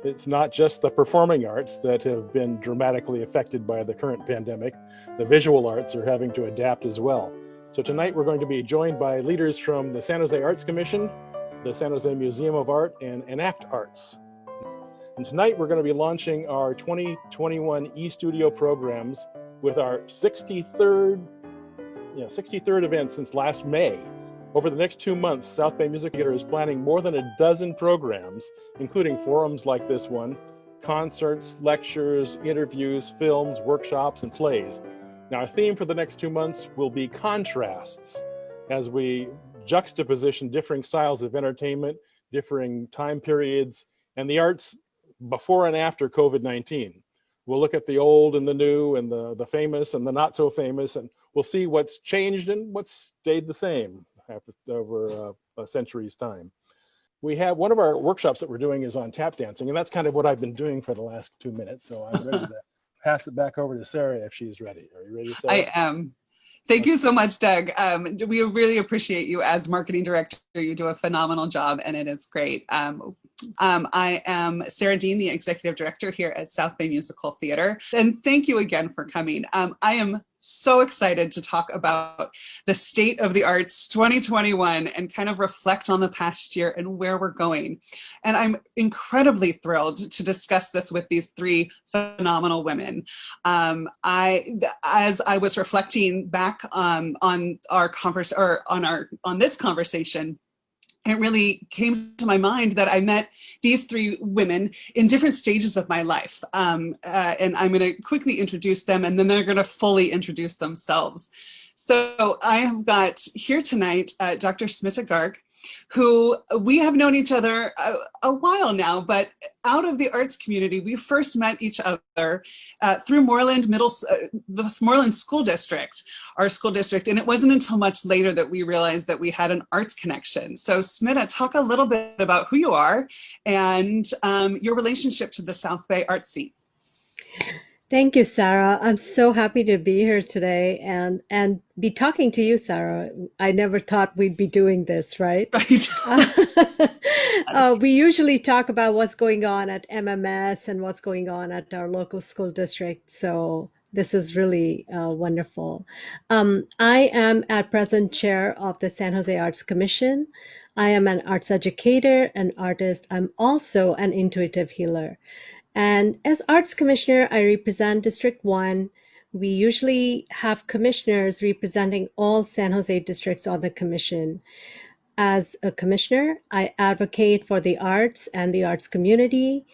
It's not just the performing arts that have been dramatically affected by the current pandemic. The visual arts are having to adapt as well. So tonight we're going to be joined by leaders from the San Jose Arts Commission, the San Jose Museum of Art, and Enact Arts. And tonight we're going to be launching our 2021 eStudio programs with our 63rd event since last May. Over the next 2 months, South Bay Music Theater is planning more than a dozen programs, including forums like this one, concerts, lectures, interviews, films, workshops, and plays. Now, our theme for the next 2 months will be contrasts, as we juxtaposition differing styles of entertainment, differing time periods, and the arts before and after COVID-19. We'll look at the old and the new and the famous and the not so famous, and we'll see what's changed and what's stayed the same over a century's time. We have one of our workshops that we're doing is on tap dancing, and that's kind of what I've been doing for the last 2 minutes. So I'm ready to pass it back over to Sarah if she's ready. Are you ready, Sarah? I am. Thank you so much, Doug. We really appreciate you as marketing director. You do a phenomenal job, and it is great. I am Sara Dean, the executive director here at South Bay Musical Theater. And thank you again for coming. I am so excited to talk about the state of the arts 2021 and kind of reflect on the past year and where we're going. And I'm incredibly thrilled to discuss this with these three phenomenal women. As I was reflecting back on this conversation, it really came to my mind that I met these three women in different stages of my life. And I'm going to quickly introduce them, and then they're going to fully introduce themselves. So I have got here tonight Dr. Smita Garg, who we have known each other a while now, but out of the arts community, we first met each other through the Moreland School District, our school district, and it wasn't until much later that we realized that we had an arts connection. So Smita, talk a little bit about who you are and your relationship to the South Bay art scene. Thank you, Sarah. I'm so happy to be here today and be talking to you, Sarah. I never thought we'd be doing this, right? Right. We usually talk about what's going on at MMS and what's going on at our local school district. So this is really wonderful. I am at present chair of the San Jose Arts Commission. I am an arts educator, an artist. I'm also an intuitive healer. And as Arts Commissioner, I represent District 1. We usually have commissioners representing all San Jose districts on the commission. As a commissioner, I advocate for the arts and the arts community.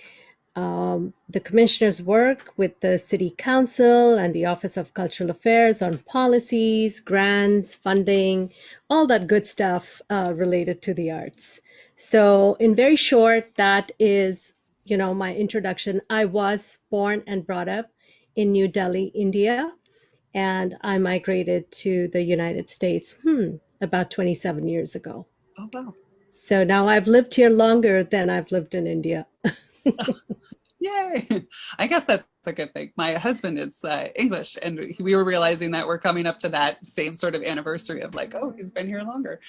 The commissioners work with the City Council and the Office of Cultural Affairs on policies, grants, funding, all that good stuff related to the arts. So in very short, that is my introduction. I was born and brought up in New Delhi, India, and I migrated to the United States about 27 years ago. Oh, wow. So now I've lived here longer than I've lived in India. Yay. I guess that's a good thing. My husband is English, and we were realizing that we're coming up to that same sort of anniversary of like, oh, he's been here longer.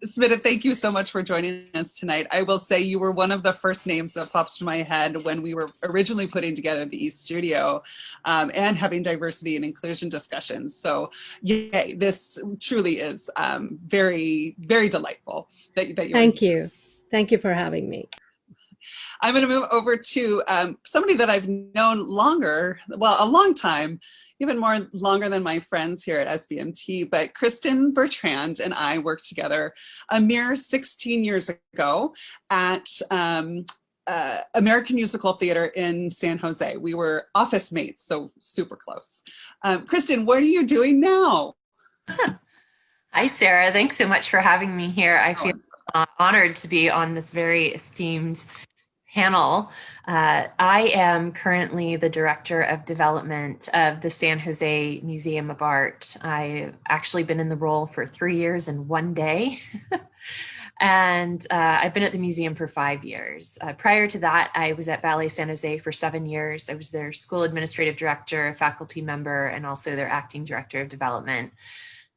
Smita, thank you so much for joining us tonight. I will say you were one of the first names that popped to my head when we were originally putting together the eStudio and having diversity and inclusion discussions. So yay, this truly is very, very delightful that you're Thank you. Thank you for having me. I'm going to move over to somebody that I've known longer, well, a long time, even more longer than my friends here at SBMT, but Kristen Bertrand and I worked together a mere 16 years ago at American Musical Theater in San Jose. We were office mates, so super close. Kristen, what are you doing now? Hi, Sarah. Thanks so much for having me here. I feel honored to be on this very esteemed panel. I am currently the Director of Development of the San Jose Museum of Art. I've actually been in the role for 3 years and 1 day. And I've been at the museum for 5 years. Prior to that, I was at Ballet San Jose for 7 years. I was their school administrative director, a faculty member, and also their acting director of development.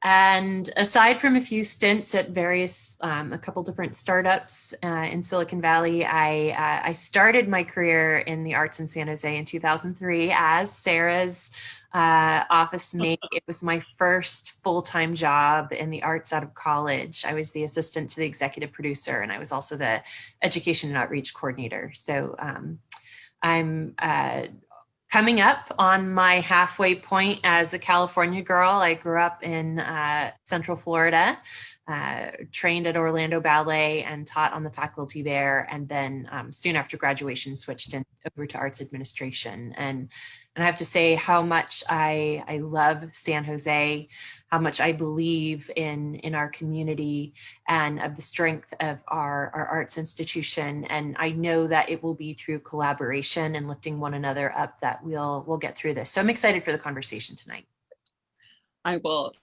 And aside from a few stints at various, a couple different startups in Silicon Valley, I started my career in the arts in San Jose in 2003 as Sarah's office mate. It was my first full-time job in the arts out of college. I was the assistant to the executive producer, and I was also the education and outreach coordinator. So I'm coming up on my halfway point as a California girl. I grew up in Central Florida, trained at Orlando Ballet and taught on the faculty there. And then soon after graduation, switched over to arts administration. And I have to say how much I love San Jose, how much I believe in our community and of the strength of our arts institution. And I know that it will be through collaboration and lifting one another up that we'll get through this. So I'm excited for the conversation tonight. I will.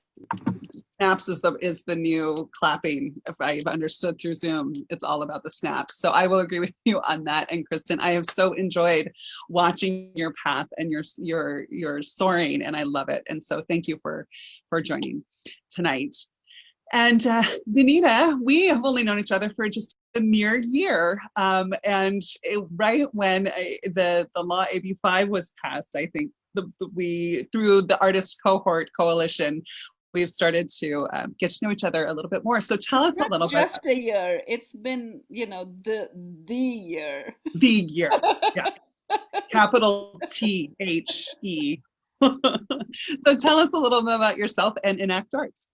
Snaps is the new clapping. If I've understood through Zoom, it's all about the snaps. So I will agree with you on that. And Kristen, I have so enjoyed watching your path and your soaring, and I love it. And so thank you for joining tonight. And Vinita, we have only known each other for just a mere year. Right when the law AB 5 was passed, I think we through the Artist Cohort Coalition, we've started to get to know each other a little bit more. So tell us a little bit. Just a year. It's been, the year. The year, yeah. Capital THE. So tell us a little bit about yourself and Enact Arts.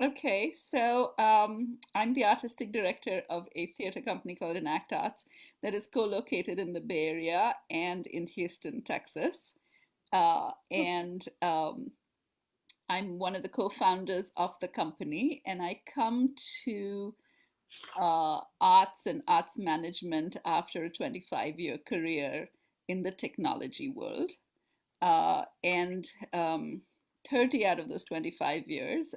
Okay, so I'm the artistic director of a theater company called Enact Arts that is co-located in the Bay Area and in Houston, Texas. I'm one of the co-founders of the company, and I come to arts and arts management after a 25-year career in the technology world. And 30 out of those 25 years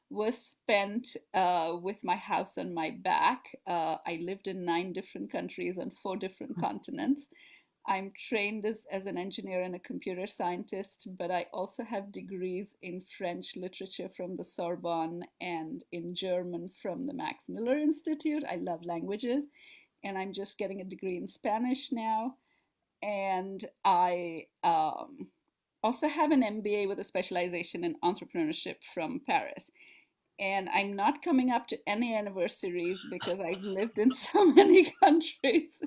was spent with my house on my back. I lived in 9 different countries on 4 different continents. I'm trained as an engineer and a computer scientist, but I also have degrees in French literature from the Sorbonne and in German from the Max Muller Institute. I love languages, and I'm just getting a degree in Spanish now. And I also have an MBA with a specialization in entrepreneurship from Paris. And I'm not coming up to any anniversaries because I've lived in so many countries.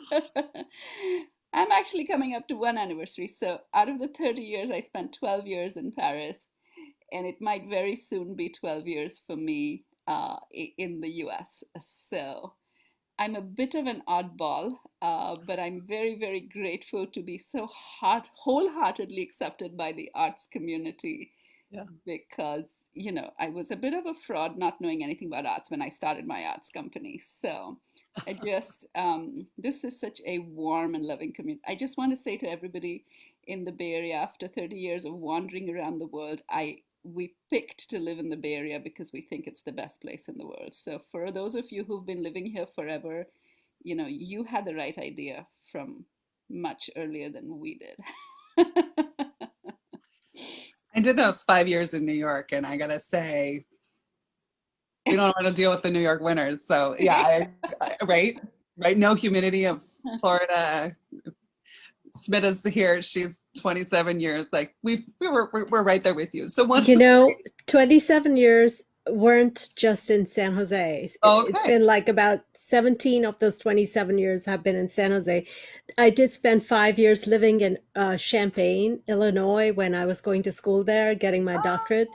I'm actually coming up to 1 anniversary. So out of the 30 years, I spent 12 years in Paris, and it might very soon be 12 years for me in the US. So I'm a bit of an oddball, but I'm very, very grateful to be so wholeheartedly accepted by the arts community. Yeah. Because, I was a bit of a fraud not knowing anything about arts when I started my arts company. So I just, this is such a warm and loving community. I just want to say to everybody in the Bay Area, after 30 years of wandering around the world, we picked to live in the Bay Area because we think it's the best place in the world. So for those of you who've been living here forever, you had the right idea from much earlier than we did. I did those 5 years in New York, and I gotta say, we don't know how to deal with the New York winters. So yeah, right. No humidity of Florida. Smita's here. She's 27 years. Like we're right there with you. So 27 years weren't just in San Jose. Okay. It's been like about 17 of those 27 years have been in San Jose. I did spend 5 years living in Champaign, Illinois, when I was going to school there, getting my doctorate.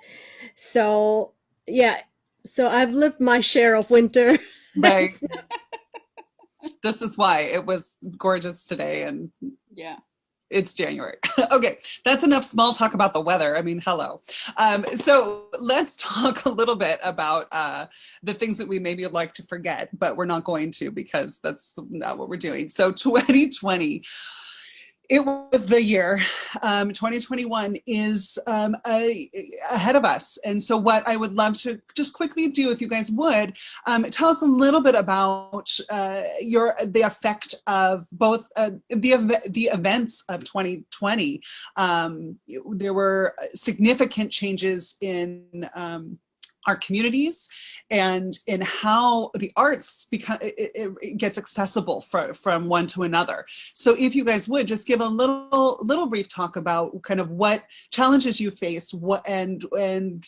So yeah, so I've lived my share of winter. Right. This is why it was gorgeous today, and yeah. It's January. Okay, that's enough small talk about the weather. I mean, hello. So let's talk a little bit about the things that we maybe would like to forget, but we're not going to because that's not what we're doing. So 2020, It was the year. 2021 is ahead of us. And so what I would love to just quickly do, if you guys would, tell us a little bit about the effect of both the events of 2020. There were significant changes in our communities and in how the arts it gets accessible from one to another. So if you guys would just give a little brief talk about kind of what challenges you faced, and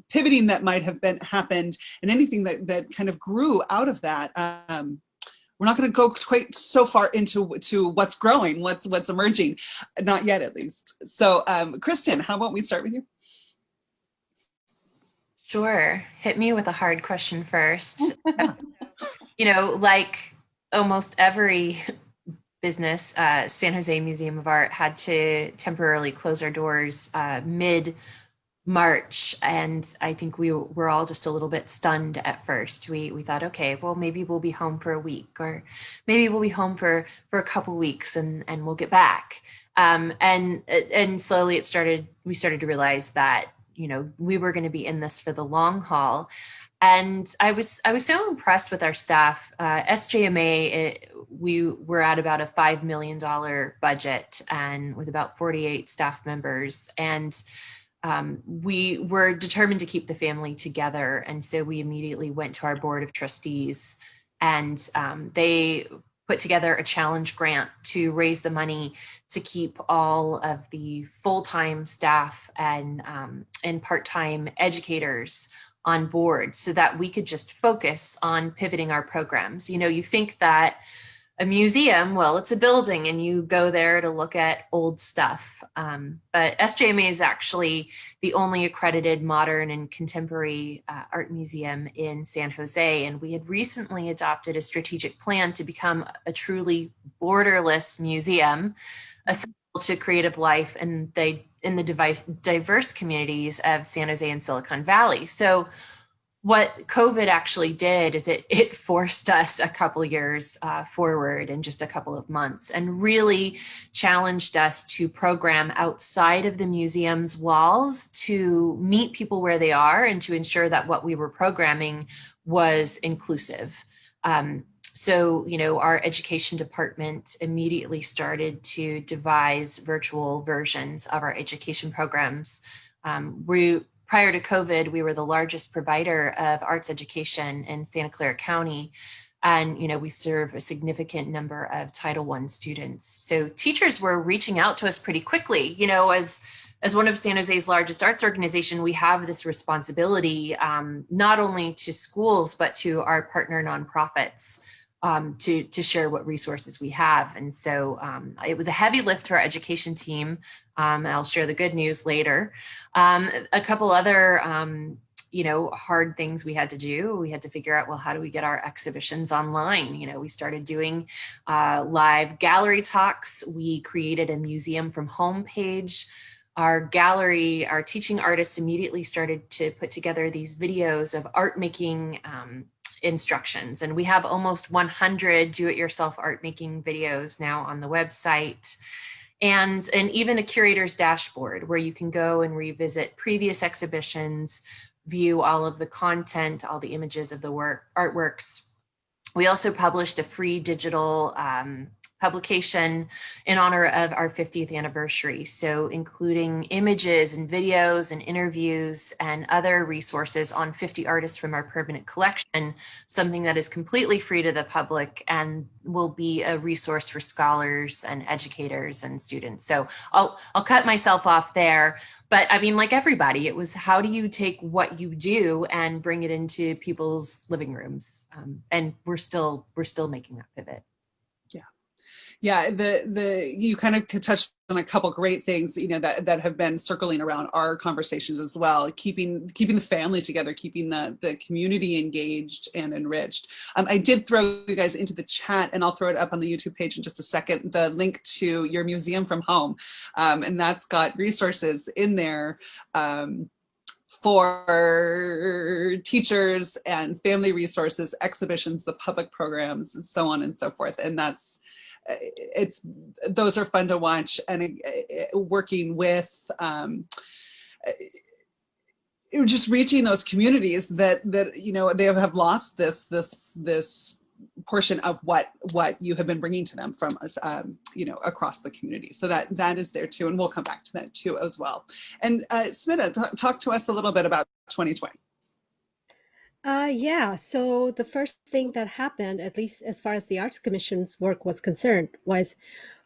pivoting that might have happened, and anything that kind of grew out of that. We're not going to go quite so far into what's growing, what's emerging, not yet at least. So Kristen, how about we start with you? Sure. Hit me with a hard question first. You know, like almost every business, San Jose Museum of Art had to temporarily close our doors mid-March. And I think we were all just a little bit stunned at first. We thought, okay, well, maybe we'll be home for a week, or maybe we'll be home for a couple weeks and we'll get back. And slowly we started to realize that, you know, we were going to be in this for the long haul. And I was so impressed with our staff. SJMA, we were at about a $5 million budget and with about 48 staff members. And we were determined to keep the family together. And so we immediately went to our board of trustees, and they put together a challenge grant to raise the money to keep all of the full-time staff and part-time educators on board so that we could just focus on pivoting our programs. You know, you think that a museum, well, it's a building and you go there to look at old stuff. But SJMA is actually the only accredited modern and contemporary art museum in San Jose. And we had recently adopted a strategic plan to become a truly borderless museum, essential to creative life in the diverse communities of San Jose and Silicon Valley. So what COVID actually did is it forced us a couple years forward in just a couple of months, and really challenged us to program outside of the museum's walls to meet people where they are and to ensure that what we were programming was inclusive. So, you know, our education department immediately started to devise virtual versions of our education programs. Prior to COVID, we were the largest provider of arts education in Santa Clara County. And, you know, we serve a significant number of Title I students. So teachers were reaching out to us pretty quickly. You know, as one of San Jose's largest arts organization, we have this responsibility, not only to schools, but to our partner nonprofits, to share what resources we have. And so it was a heavy lift to our education team. I'll share the good news later. A couple other, you know, hard things we had to do. We had to figure out, well, how do we get our exhibitions online? You know, we started doing live gallery talks. We created a museum from home page. Our gallery, our teaching artists immediately started to put together these videos of art making instructions. And we have almost 100 do-it-yourself art making videos now on the website. And even a curator's dashboard where you can go and revisit previous exhibitions, view all of the content, all the images of the artworks. We also published a free digital publication in honor of our 50th anniversary. So including images and videos and interviews and other resources on 50 artists from our permanent collection, something that is completely free to the public and will be a resource for scholars and educators and students. So I'll cut myself off there. But I mean, like everybody, it was, how do you take what you do and bring it into people's living rooms? And we're still making that pivot. Yeah, you kind of touched on a couple great things, you know, that have been circling around our conversations as well. Keeping the family together, keeping the community engaged and enriched. I did throw you guys into the chat, and I'll throw it up on the YouTube page in just a second, the link to your museum from home, and that's got resources in there for teachers and family resources, exhibitions, the public programs, and so on and so forth. And that's those are fun to watch, and working with just reaching those communities that they have lost this portion of what you have been bringing to them from us, across the community. So that is there too, and we'll come back to that too as well. And Smita, talk to us a little bit about 2020. Yeah, so the first thing that happened, at least as far as the Arts Commission's work was concerned, was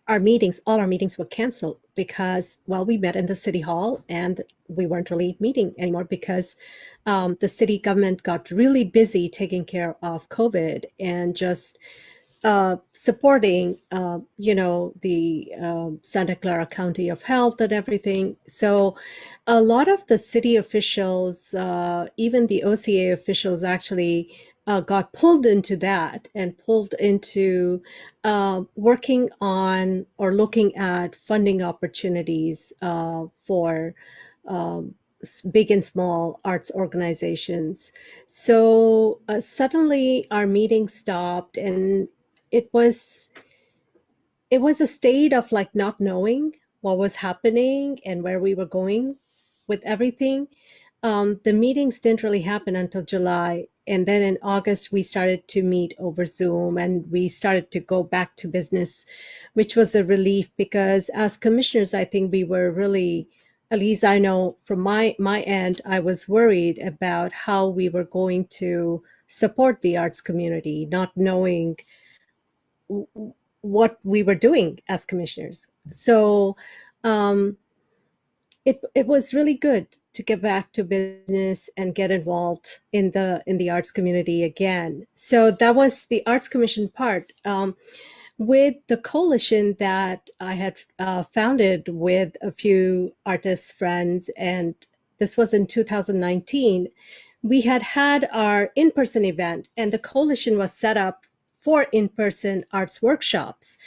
all our meetings were canceled because, well, we met in the city hall and we weren't really meeting anymore because the city government got really busy taking care of COVID and just supporting, the Santa Clara County of Health and everything. So a lot of the city officials, even the OCA officials actually got pulled into that and pulled into working on or looking at funding opportunities for big and small arts organizations. So suddenly our meeting stopped, and it was a state of like not knowing what was happening and where we were going with everything. The meetings didn't really happen until July. And then in August, we started to meet over Zoom and we started to go back to business, which was a relief because as commissioners, I think we were really, at least I know from my end, I was worried about how we were going to support the arts community, not knowing what we were doing as commissioners. So it was really good to get back to business and get involved in the arts community again. So that was the Arts Commission part. With the coalition that I had founded with a few artist friends, and this was in 2019, we had our in-person event, and the coalition was set up for in-person arts workshops.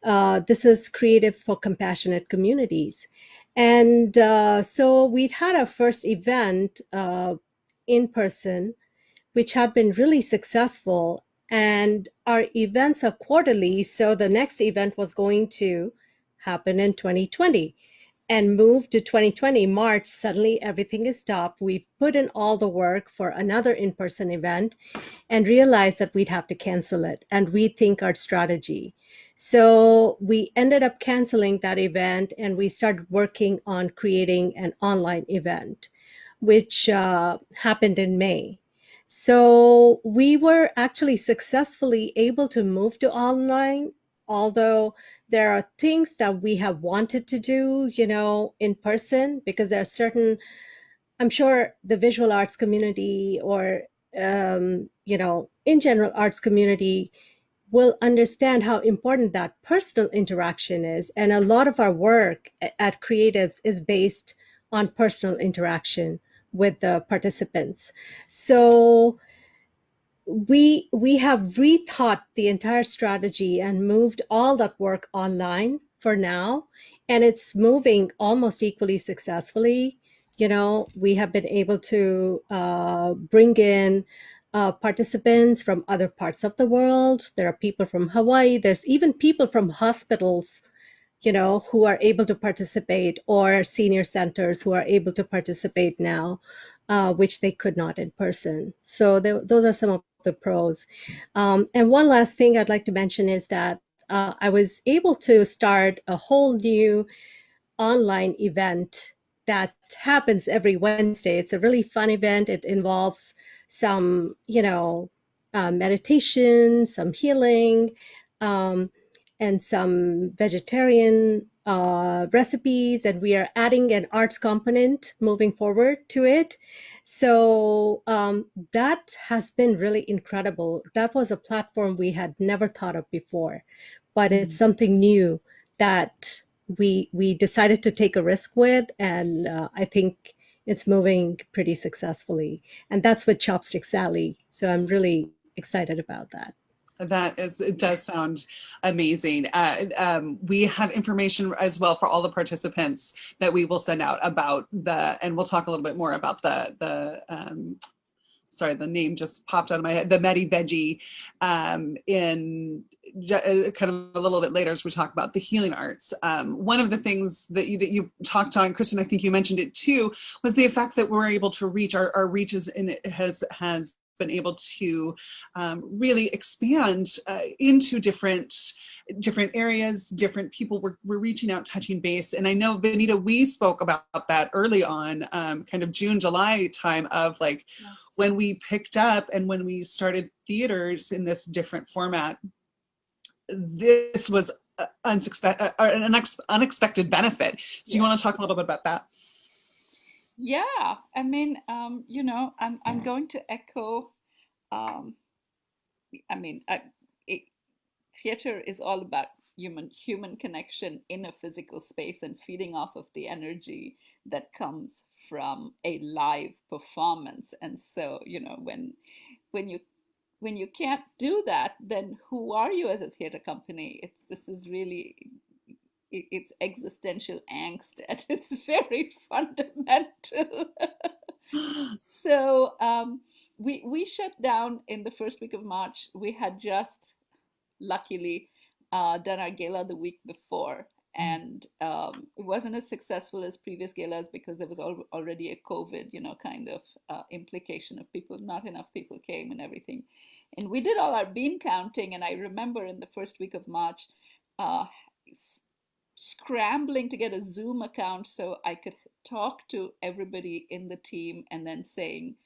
This is Creatives for Compassionate Communities. And so we'd had our first event in person, which had been really successful. And our events are quarterly. So the next event was going to happen in 2020 and moved to 2020, March. Suddenly everything is stopped. We put in all the work for another in-person event and realized that we'd have to cancel it and rethink our strategy. So we ended up canceling that event and we started working on creating an online event, which happened in May. So we were actually successfully able to move to online, although there are things that we have wanted to do, in person, because there are certain, I'm sure the visual arts community or, in general arts community will understand how important that personal interaction is. And a lot of our work at Creatives is based on personal interaction with the participants. So we have rethought the entire strategy and moved all that work online for now. And it's moving almost equally successfully. We have been able to bring in participants from other parts of the world. There are people from Hawaii. There's even people from hospitals, who are able to participate, or senior centers who are able to participate now, which they could not in person. So those are some of the pros. And one last thing I'd like to mention is that I was able to start a whole new online event that happens every Wednesday. It's a really fun event. It involves some, meditation, some healing, and some vegetarian recipes. And we are adding an arts component moving forward to it. So that has been really incredible. That was a platform we had never thought of before, but it's something new that we decided to take a risk with, and I think it's moving pretty successfully. And that's with Chopstick Sally. So I'm really excited about that. It does sound amazing. We have information as well for all the participants that we will send out about and we'll talk a little bit more about sorry, the name just popped out of my head, the Medi Veggie in kind of a little bit later as we talk about the healing arts. One of the things that you talked on, Kristen, I think you mentioned it too, was the fact that we're able to reach our reaches, and it has been able to really expand into different areas, different people. We're reaching out, touching base. And I know, Vinita, we spoke about that early on, kind of June, July time of like, when we picked up and when we started theaters in this different format, this was an unexpected benefit. So you want to talk a little bit about that? Yeah, I mean, you know, I'm going to echo. I mean, theater is all about human connection in a physical space and feeding off of the energy that comes from a live performance. And so, you know, when you can't do that, then who are you as a theater company? This is really, it's existential angst at its very fundamental. So we shut down in the first week of March. We had just luckily done our gala the week before, and it wasn't as successful as previous galas because there was already a COVID, you know, kind of implication of people, not enough people came and everything. And we did all our bean counting, and I remember in the first week of March scrambling to get a Zoom account so I could talk to everybody in the team and then saying,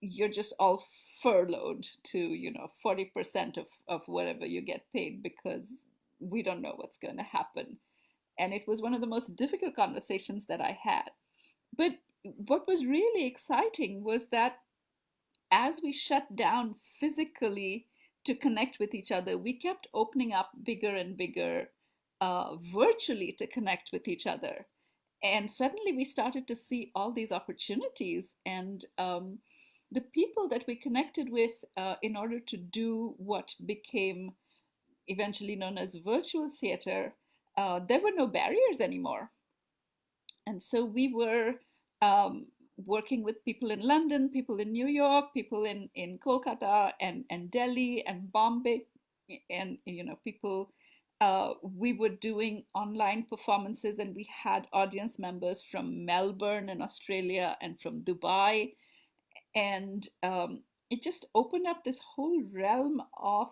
you're just all furloughed to, you know, 40% of whatever you get paid because we don't know what's going to happen. And it was one of the most difficult conversations that I had. But what was really exciting was that as we shut down physically to connect with each other, we kept opening up bigger and bigger virtually to connect with each other. And suddenly we started to see all these opportunities, and the people that we connected with in order to do what became eventually known as virtual theater, there were no barriers anymore. And so we were working with people in London, people in New York, people in Kolkata and Delhi and Bombay, and, you know, people. We were doing online performances, and we had audience members from Melbourne in Australia and from Dubai. And it just opened up this whole realm of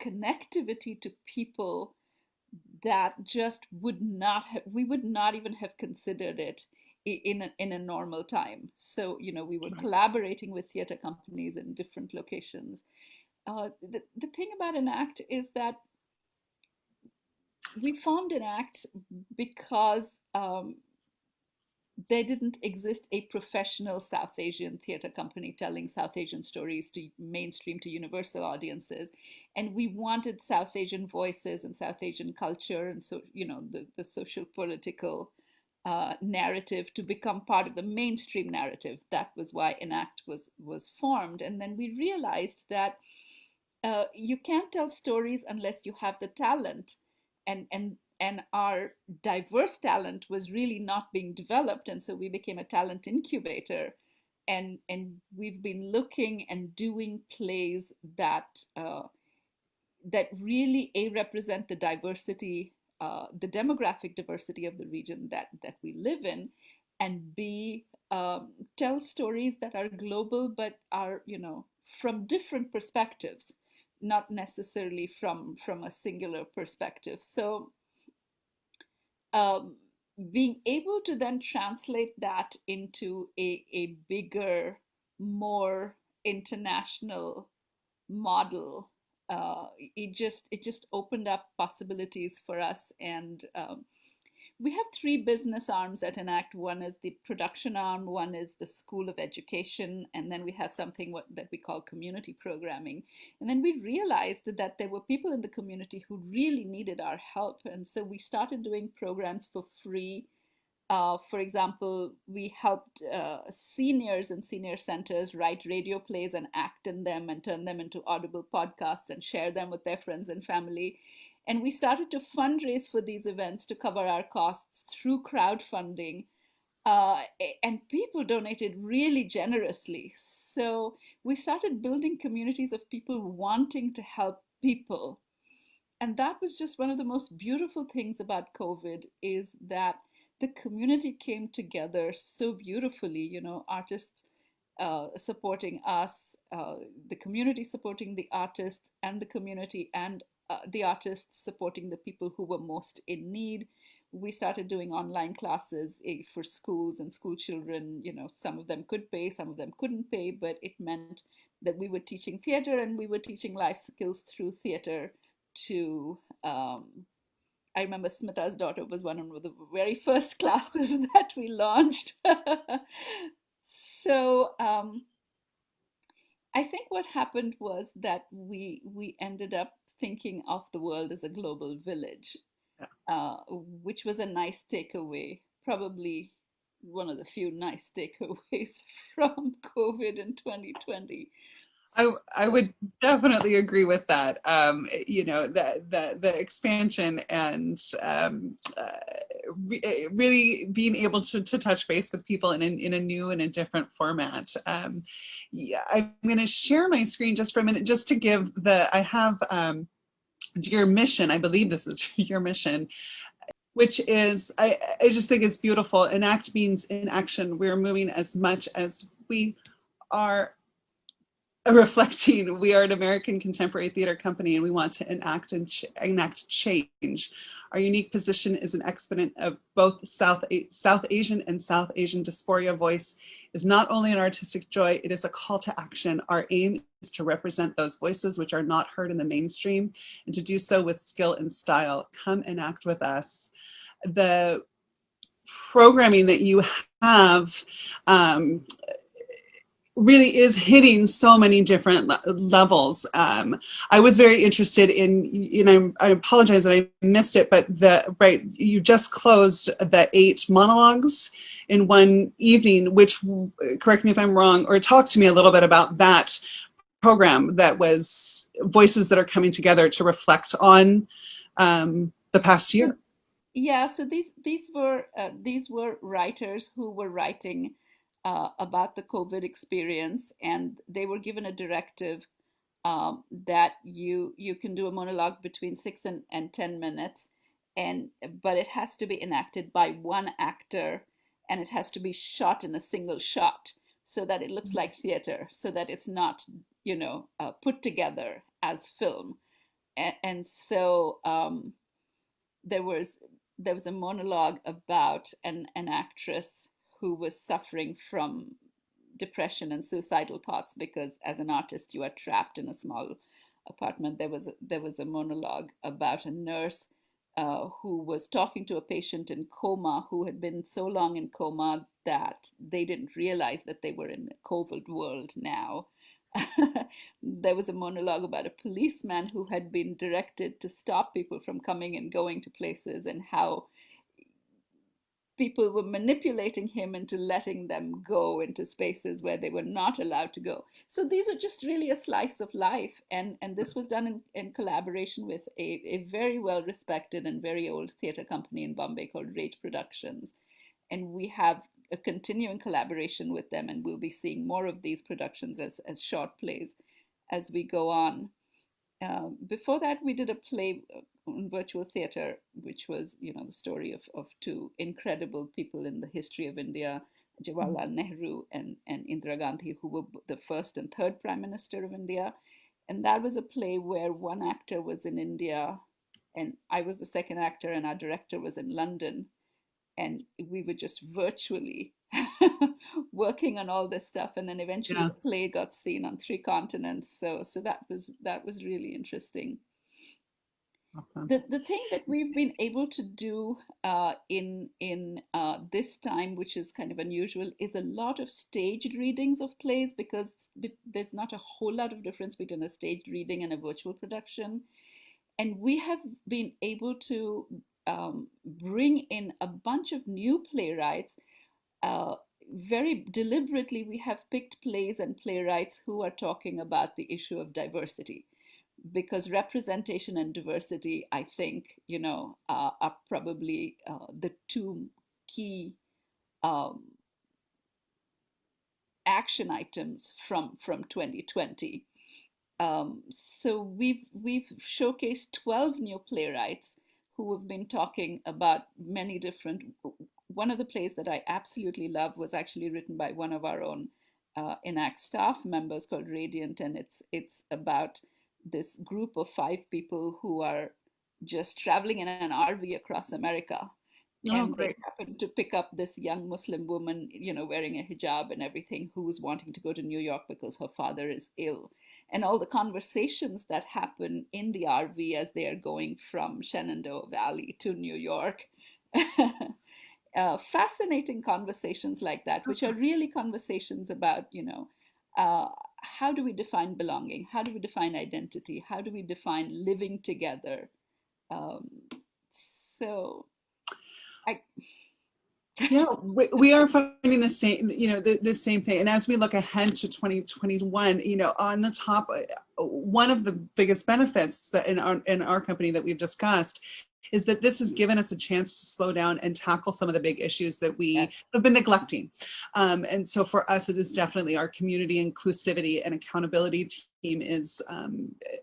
connectivity to people that just we would not even have considered it in a normal time. So, you know, we were collaborating with theater companies in different locations. The thing about Enact is that we formed Enact because there didn't exist a professional South Asian theater company telling South Asian stories to mainstream, to universal audiences. And we wanted South Asian voices and South Asian culture, and so, you know, the social political narrative to become part of the mainstream narrative. That was why Enact was formed. And then we realized that you can't tell stories unless you have the talent, and our diverse talent was really not being developed. And so we became a talent incubator, and we've been looking and doing plays that that really represent the diversity, the demographic diversity of the region that we live in, and b tell stories that are global but are, you know, from different perspectives, not necessarily from a singular perspective. So being able to then translate that into a bigger, more international model, it just opened up possibilities for us. And we have three business arms at Enact. One is the production arm, one is the School of Education, and then we have something that we call community programming. And then we realized that there were people in the community who really needed our help. And so we started doing programs for free. For example, we helped seniors in senior centers write radio plays and act in them and turn them into audible podcasts and share them with their friends and family. And we started to fundraise for these events to cover our costs through crowdfunding. And people donated really generously. So we started building communities of people wanting to help people. And that was just one of the most beautiful things about COVID, is that the community came together so beautifully, you know, artists supporting us, the community supporting the artists, and the community and the artists supporting the people who were most in need. We started doing online classes for schools and school children. You know, some of them could pay, some of them couldn't pay, but it meant that we were teaching theater and we were teaching life skills through theater to I remember Smita's daughter was one of the very first classes that we launched. So I think what happened was that we ended up thinking of the world as a global village, which was a nice takeaway, probably one of the few nice takeaways from COVID in 2020. I would definitely agree with that. You know, the expansion and really being able to touch base with people in a new and a different format. Yeah, I'm going to share my screen just for a minute, just to give I have your mission. I believe this is your mission, which is, I just think it's beautiful. Enact means in action. We're moving as much as we are reflecting. We are an American contemporary theater company, and we want to enact change. Our unique position is an exponent of both South Asian and South Asian dysphoria. Voice is not only an artistic joy, it is a call to action. Our aim is to represent those voices which are not heard in the mainstream, and to do so with skill and style. Come and act with us. The programming that you have really is hitting so many different levels. I was very interested in, you know, I apologize that I missed it, but you just closed the 8 monologues in one evening, which, correct me if I'm wrong, or talk to me a little bit about that program that was voices that are coming together to reflect on the past year. Yeah, so these were writers who were writing about the COVID experience, and they were given a directive that you can do a monologue between 6 and 10 minutes, but it has to be enacted by one actor, and it has to be shot in a single shot so that it looks like theater, so that it's not, you know, put together as film. And so there was a monologue about an actress who was suffering from depression and suicidal thoughts, because as an artist you are trapped in a small apartment. There was a monologue about a nurse who was talking to a patient in coma, who had been so long in coma that they didn't realize that they were in the COVID world now. There was a monologue about a policeman who had been directed to stop people from coming and going to places, and how people were manipulating him into letting them go into spaces where they were not allowed to go. So these are just really a slice of life. And this was done in collaboration with a very well respected and very old theater company in Bombay called Rate Productions. And we have a continuing collaboration with them, and we'll be seeing more of these productions as short plays as we go on. Before that, we did a play in virtual theater, which was, you know, the story of 2 incredible people in the history of India, Jawaharlal Nehru and Indira Gandhi, who were the first and third Prime Minister of India. And that was a play where one actor was in India, and I was the second actor, and our director was in London. And we were just virtually working on all this stuff, and then eventually the play got seen on 3 continents. So that was really interesting. Awesome. The thing that we've been able to do in this time, which is kind of unusual, is a lot of staged readings of plays, because there's not a whole lot of difference between a staged reading and a virtual production. And we have been able to bring in a bunch of new playwrights. Very deliberately, we have picked plays and playwrights who are talking about the issue of diversity, because representation and diversity, I think, you know, are probably the 2 key action items from 2020. So we've showcased 12 new playwrights who have been talking about many different. One of the plays that I absolutely love was actually written by one of our own Enact staff members called Radiant, and it's about this group of 5 people who are just traveling in an RV across America, Oh, and they great. happen to pick up this young Muslim woman, wearing a hijab and everything, who's wanting to go to New York because her father is ill. And all the conversations that happen in the RV as they are going from Shenandoah Valley to New York. Fascinating conversations like that, which are really conversations about, uh, how do we define belonging? How do we define identity? How do we define living together? Um, so I, Yeah, we are finding the same, the same thing. And as we look ahead to 2021, on the top, one of the biggest benefits that in our company that we've discussed is that this has given us a chance to slow down and tackle some of the big issues that we yes. have been neglecting. And so for us, it is definitely our community inclusivity and accountability team is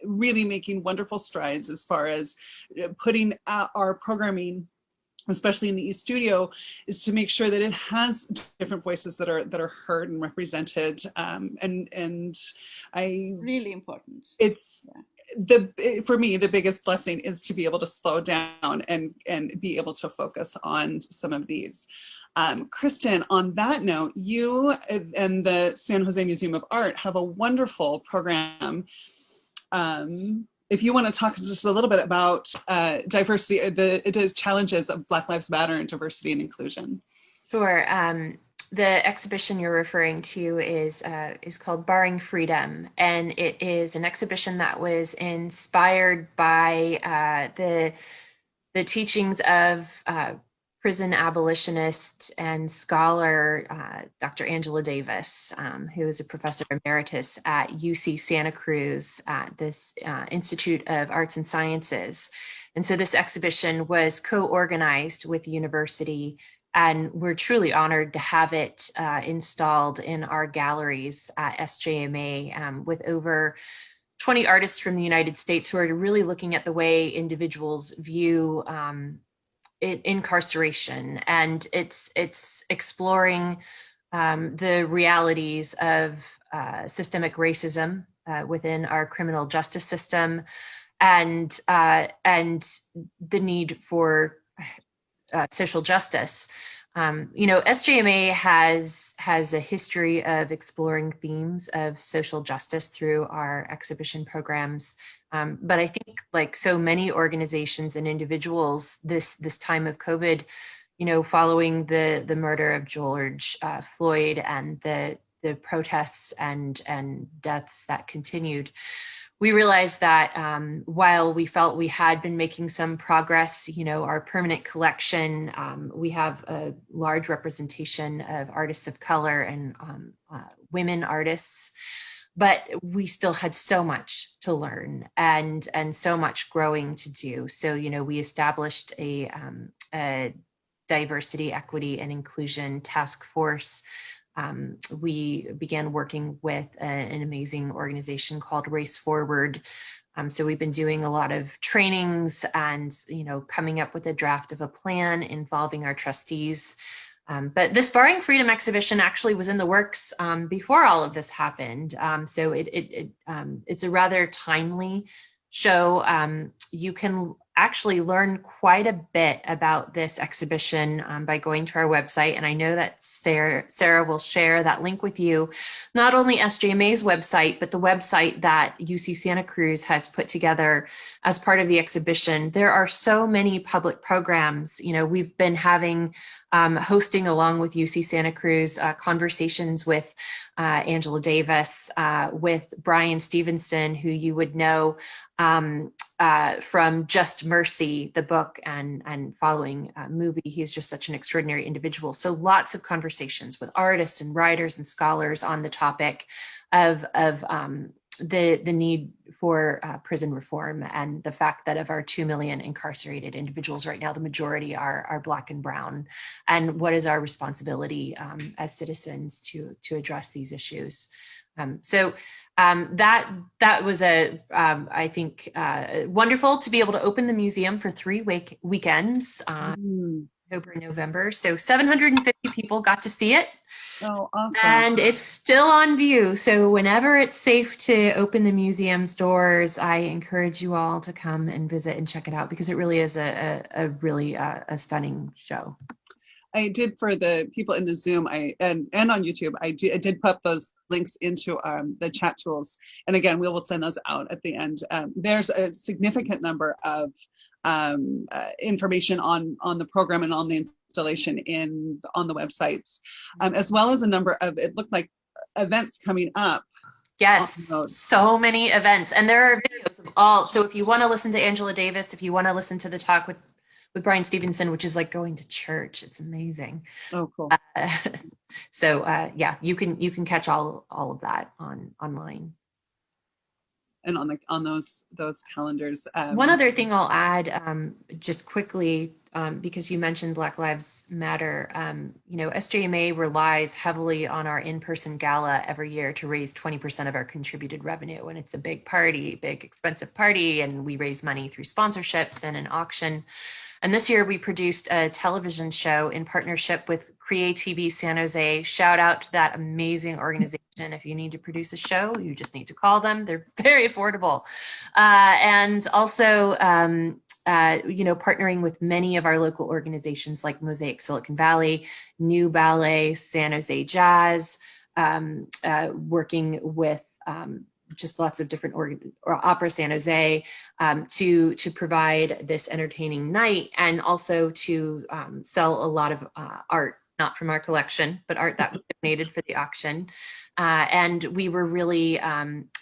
really making wonderful strides as far as putting our programming, especially in the East Studio, is to make sure that it has different voices that are heard and represented. And I Really important. it's for me, the biggest blessing is to be able to slow down and be able to focus on some of these. Kristen, on that note, you and the San Jose Museum of Art have a wonderful program. If you want to talk just a little bit about diversity, the challenges of Black Lives Matter and diversity and inclusion. Sure. The exhibition you're referring to is called Barring Freedom, and it is an exhibition that was inspired by the teachings of prison abolitionist and scholar Dr. Angela Davis, who is a professor emeritus at UC Santa Cruz at this Institute of Arts and Sciences. And so this exhibition was co-organized with the university, and we're truly honored to have it installed in our galleries at SJMA with over 20 artists from the United States who are really looking at the way individuals view incarceration, and it's exploring the realities of systemic racism within our criminal justice system, and the need for social justice. SJMA has a history of exploring themes of social justice through our exhibition programs. But I think, like so many organizations and individuals, this time of COVID, following the murder of George Floyd and the protests and deaths that continued, we realized that while we felt we had been making some progress, our permanent collection, we have a large representation of artists of color and women artists, but we still had so much to learn and so much growing to do. So, we established a diversity, equity, and inclusion task force. We began working with an amazing organization called Race Forward. So we've been doing a lot of trainings and, coming up with a draft of a plan involving our trustees. But this Barring Freedom exhibition actually was in the works before all of this happened. So it's a rather timely show. You can actually learn quite a bit about this exhibition by going to our website. And I know that Sarah will share that link with you, not only SJMA's website, but the website that UC Santa Cruz has put together as part of the exhibition. There are so many public programs. We've been having hosting along with UC Santa Cruz conversations with Angela Davis, with Brian Stevenson, who you would know from Just Mercy, the book, and following movie. He's just such an extraordinary individual. So lots of conversations with artists and writers and scholars on the topic of the need for prison reform, and the fact that of our 2 million incarcerated individuals right now, the majority are Black and brown, and what is our responsibility as citizens to address these issues. So That was I think wonderful to be able to open the museum for 3 weekends, October and November. So 750 people got to see it. Oh, awesome. And it's still on view. So whenever it's safe to open the museum's doors, I encourage you all to come and visit and check it out, because it really is a really a stunning show. I did, for the people in the Zoom, and on YouTube, I did put those links into the chat tools. And again, we will send those out at the end. There's a significant number of information on the program and on the installation on the websites, as well as a number of, it looked like, events coming up. Yes, so many events. And there are videos of all. So if you want to listen to Angela Davis, if you want to listen to the talk with Brian Stevenson, which is like going to church, it's amazing. Oh, cool. So yeah, you can catch all of that online. And on those calendars. One other thing I'll add, just quickly, because you mentioned Black Lives Matter, SJMA relies heavily on our in-person gala every year to raise 20% of our contributed revenue. And it's a big party, big expensive party, and we raise money through sponsorships and an auction. And this year we produced a television show in partnership with CreaTV San Jose. Shout out to that amazing organization. If you need to produce a show, you just need to call them. They're very affordable. And also, partnering with many of our local organizations like Mosaic Silicon Valley, New Ballet, San Jose Jazz, working with just lots of different Opera San Jose, to provide this entertaining night, and also to sell a lot of art, not from our collection, but art that was donated for the auction. And we were really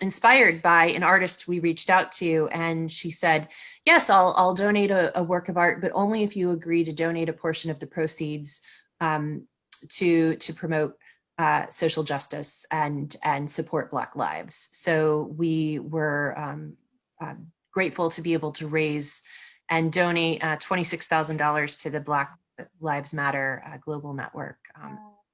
inspired by an artist we reached out to, and she said, yes, I'll donate a work of art, but only if you agree to donate a portion of the proceeds to promote social justice and support Black lives. So we were grateful to be able to raise and donate $26,000 to the Black Lives Matter global network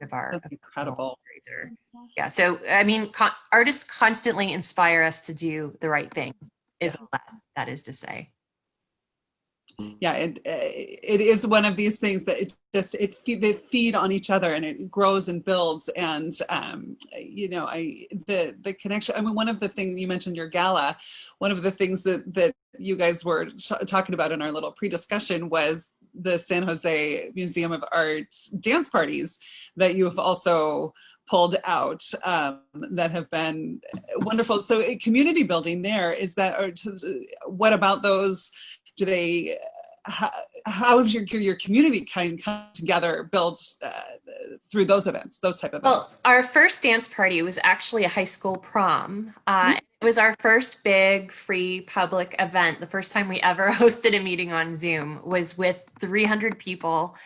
of our incredible fundraiser. Yeah, so I mean, artists constantly inspire us to do the right thing, is all that is to say. Yeah, it is one of these things that they feed on each other, and it grows and builds. And the connection. I mean, one of the things you mentioned, your gala, one of the things that you guys were talking about in our little pre-discussion was the San Jose Museum of Art dance parties that you have also pulled out, that have been wonderful. So community building there, is that, or what about those? Do they, how has your community kind of come together, build through those events, those type of events? Well, our first dance party was actually a high school prom. It was our first big free public event. The first time we ever hosted a meeting on Zoom was with 300 people.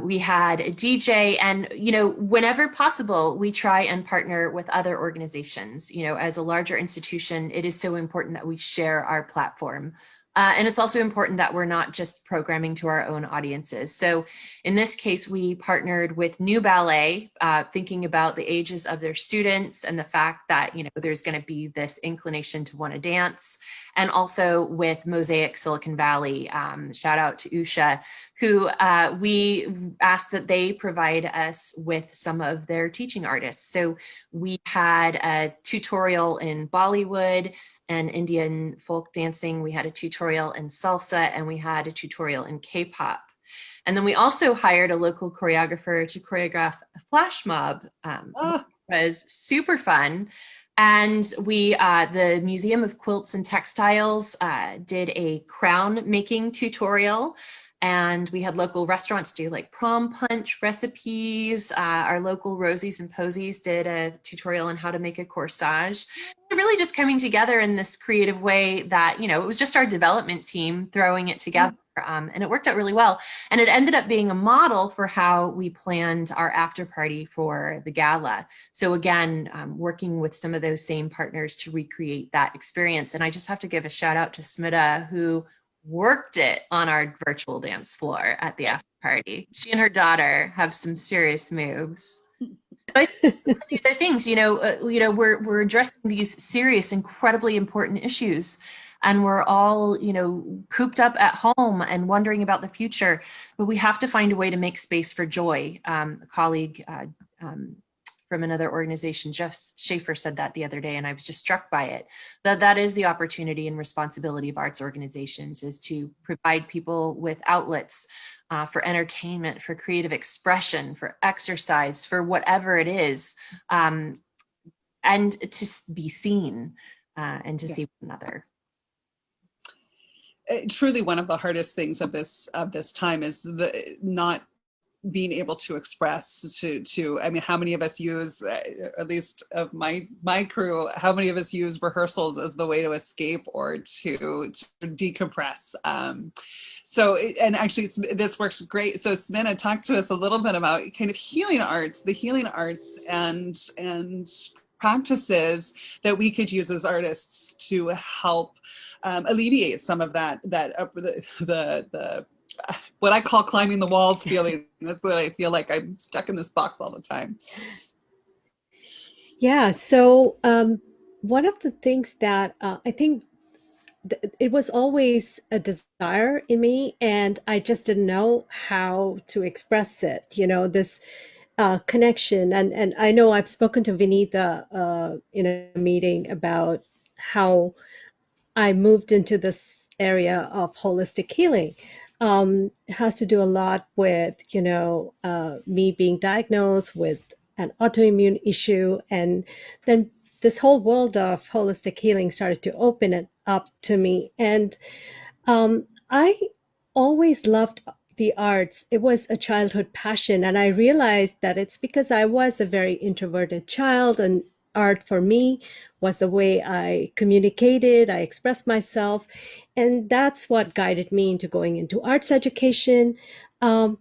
We had a DJ, and, whenever possible, we try and partner with other organizations. As a larger institution, it is so important that we share our platform. And it's also important that we're not just programming to our own audiences. So in this case, we partnered with New Ballet, thinking about the ages of their students and the fact that, there's going to be this inclination to want to dance. And also with Mosaic Silicon Valley, shout out to Usha, who we asked that they provide us with some of their teaching artists. So we had a tutorial in Bollywood and Indian folk dancing. We had a tutorial in salsa, and we had a tutorial in K-pop. And then we also hired a local choreographer to choreograph a flash mob. It was super fun. And the Museum of Quilts and Textiles did a crown making tutorial. And we had local restaurants do like prom punch recipes. Our local Rosies and Posies did a tutorial on how to make a corsage. Really just coming together in this creative way that, it was just our development team throwing it together. And it worked out really well. And it ended up being a model for how we planned our after party for the gala. So again, working with some of those same partners to recreate that experience. And I just have to give a shout out to Smita, who worked it on our virtual dance floor at the after party. She and her daughter have some serious moves. I think some of the other things, we're addressing these serious, incredibly important issues, and we're all, cooped up at home and wondering about the future. But we have to find a way to make space for joy. A colleague from another organization, Jeff Schaefer, said that the other day, and I was just struck by it. That is the opportunity and responsibility of arts organizations, is to provide people with outlets for entertainment, for creative expression, for exercise, for whatever it is, and to be seen and to see one another. Truly, one of the hardest things of this time is the not being able to express to I mean, how many of us use, at least of my crew, how many of us use rehearsals as the way to escape or to decompress? So, and actually this works great. So Smita, talk to us a little bit about kind of the healing arts and practices that we could use as artists to help alleviate some of that the what I call climbing the walls feeling. That's what I feel like, I'm stuck in this box all the time. Yeah. So one of the things that I think it was always a desire in me, and I just didn't know how to express it. This connection, and I know I've spoken to Vinita in a meeting about how I moved into this area of holistic healing. It has to do a lot with, me being diagnosed with an autoimmune issue. And then this whole world of holistic healing started to open it up to me. And I always loved the arts. It was a childhood passion. And I realized that it's because I was a very introverted child, and art for me was the way I communicated, I expressed myself. And that's what guided me into going into arts education. But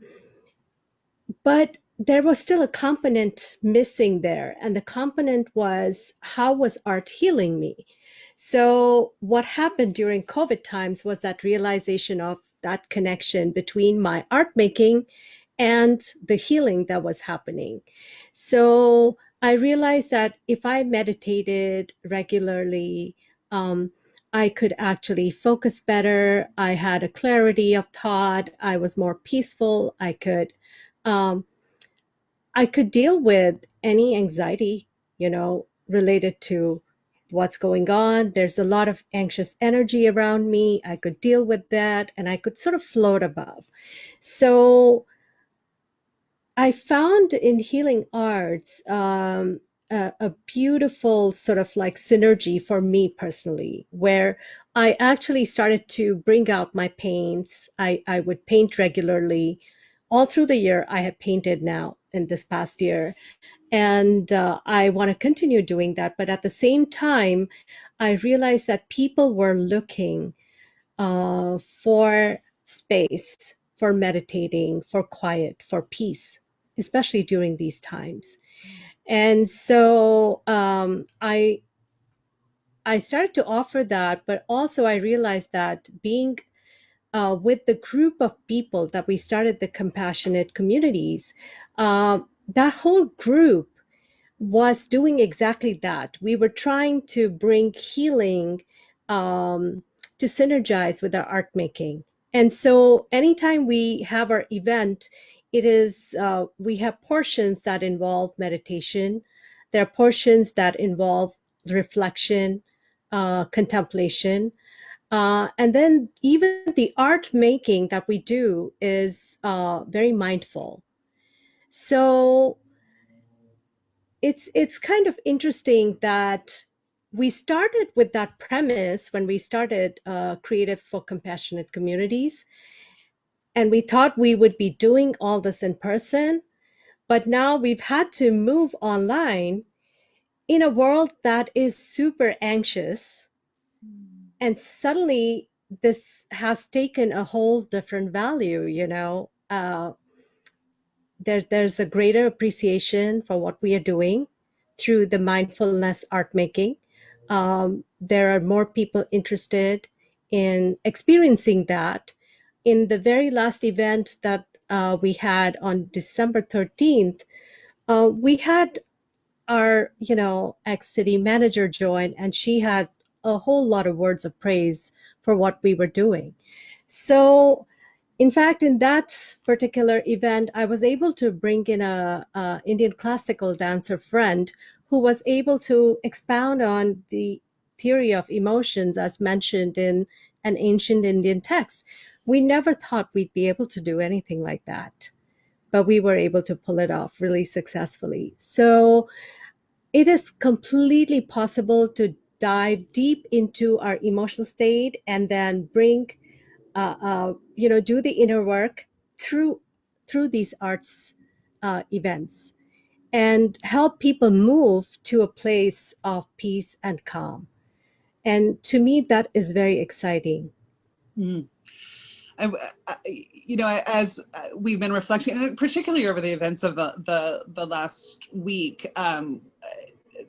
there was still a component missing there. And the component was, how was art healing me? So what happened during COVID times was that realization of that connection between my art making and the healing that was happening. So I realized that if I meditated regularly, I could actually focus better. I had a clarity of thought. I was more peaceful. Um, I could deal with any anxiety, related to what's going on. There's a lot of anxious energy around me. I could deal with that, and I could sort of float above. So I found in healing arts a beautiful sort of like synergy for me personally, where I actually started to bring out my paints. I would paint regularly. All through the year, I have painted now in this past year. And I want to continue doing that. But at the same time, I realized that people were looking for space, for meditating, for quiet, for peace, especially during these times. And so I started to offer that, but also I realized that being with the group of people that we started the compassionate communities, that whole group was doing exactly that. We were trying to bring healing to synergize with our art making. And so anytime we have our event, it is, we have portions that involve meditation. There are portions that involve reflection, contemplation. And then even the art making that we do is very mindful. So it's kind of interesting that we started with that premise when we started Creatives for Compassionate Communities, and we thought we would be doing all this in person, but now we've had to move online in a world that is super anxious, and suddenly this has taken a whole different value. There's a greater appreciation for what we are doing through the mindfulness art making. There are more people interested in experiencing that. In the very last event that we had on December 13th, we had our, ex-city manager join, and she had a whole lot of words of praise for what we were doing. So, in fact, in that particular event, I was able to bring in a Indian classical dancer friend who was able to expound on the theory of emotions as mentioned in an ancient Indian text. We never thought we'd be able to do anything like that, but we were able to pull it off really successfully. So it is completely possible to dive deep into our emotional state and then bring do the inner work through these arts events and help people move to a place of peace and calm. And to me, that is very exciting. Mm. As we've been reflecting, and particularly over the events of the last week,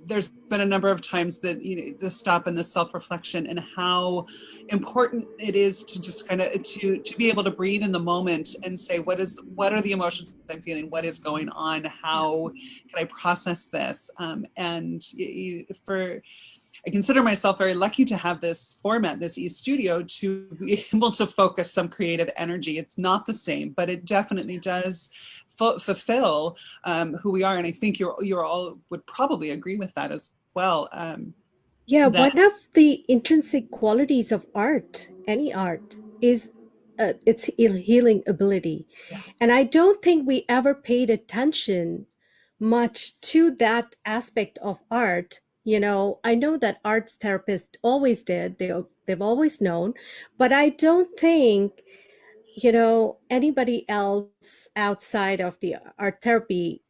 there's been a number of times that the stop and the self-reflection and how important it is to just kind of to be able to breathe in the moment and say, what are the emotions I'm feeling, what is going on, how can I process this, I consider myself very lucky to have this format, this eStudio, to be able to focus some creative energy. It's not the same, but it definitely does fulfill who we are. And I think you're all would probably agree with that as well. One of the intrinsic qualities of art, any art, is its healing ability. Yeah. And I don't think we ever paid attention much to that aspect of art. I know that arts therapists always did, they've always known, but I don't think, anybody else outside of the art therapy,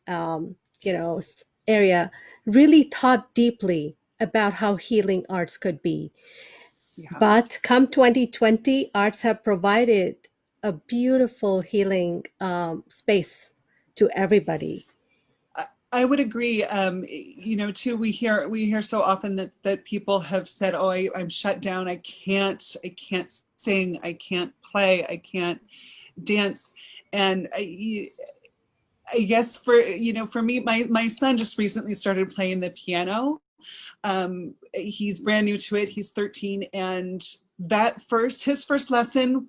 area really thought deeply about how healing arts could be. Yeah. But come 2020, arts have provided a beautiful healing space to everybody. I would agree. Too, we hear so often that people have said, "Oh, I'm shut down. I can't sing. I can't play. I can't dance." And I guess for me, my son just recently started playing the piano. He's brand new to it. He's 13, and his first lesson,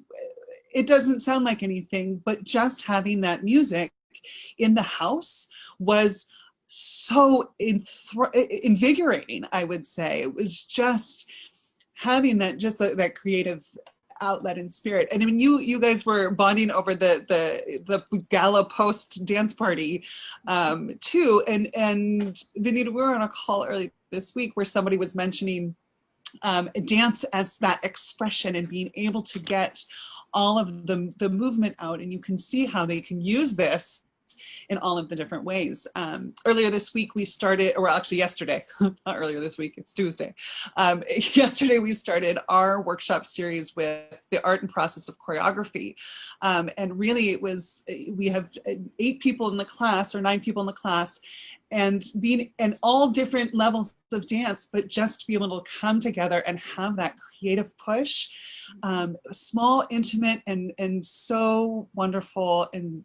it doesn't sound like anything, but just having that music in the house was so invigorating, I would say. It was just having that creative outlet and spirit. And I mean, you guys were bonding over the gala post dance party too. And Vinita, we were on a call early this week where somebody was mentioning dance as that expression and being able to get all of the movement out, and you can see how they can use this in all of the different ways. Earlier this week we started, or actually yesterday, not earlier this week, it's Tuesday. Yesterday we started our workshop series with the art and process of choreography. And really we have 8 people in the class or 9 people in the class, and being in all different levels of dance, but just to be able to come together and have that creative push, small, intimate, and so wonderful, and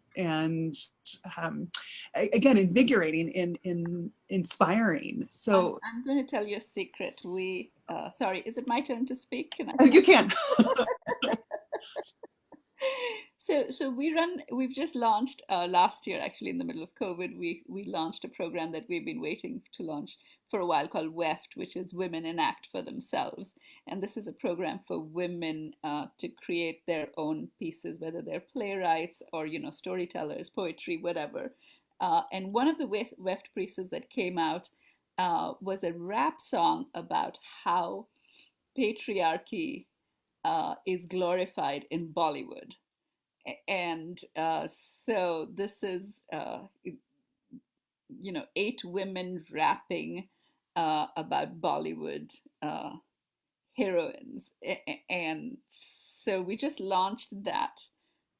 again, invigorating and inspiring. So I'm going to tell you a secret. Sorry, is it my turn to speak? You can. So we've just launched last year, actually, in the middle of COVID, we launched a program that we've been waiting to launch for a while called WEFT, which is Women Enact for Themselves. And this is a program for women to create their own pieces, whether they're playwrights or, storytellers, poetry, whatever. And one of the WEFT pieces that came out was a rap song about how patriarchy is glorified in Bollywood. And so this is 8 women rapping about Bollywood heroines. And so we just launched that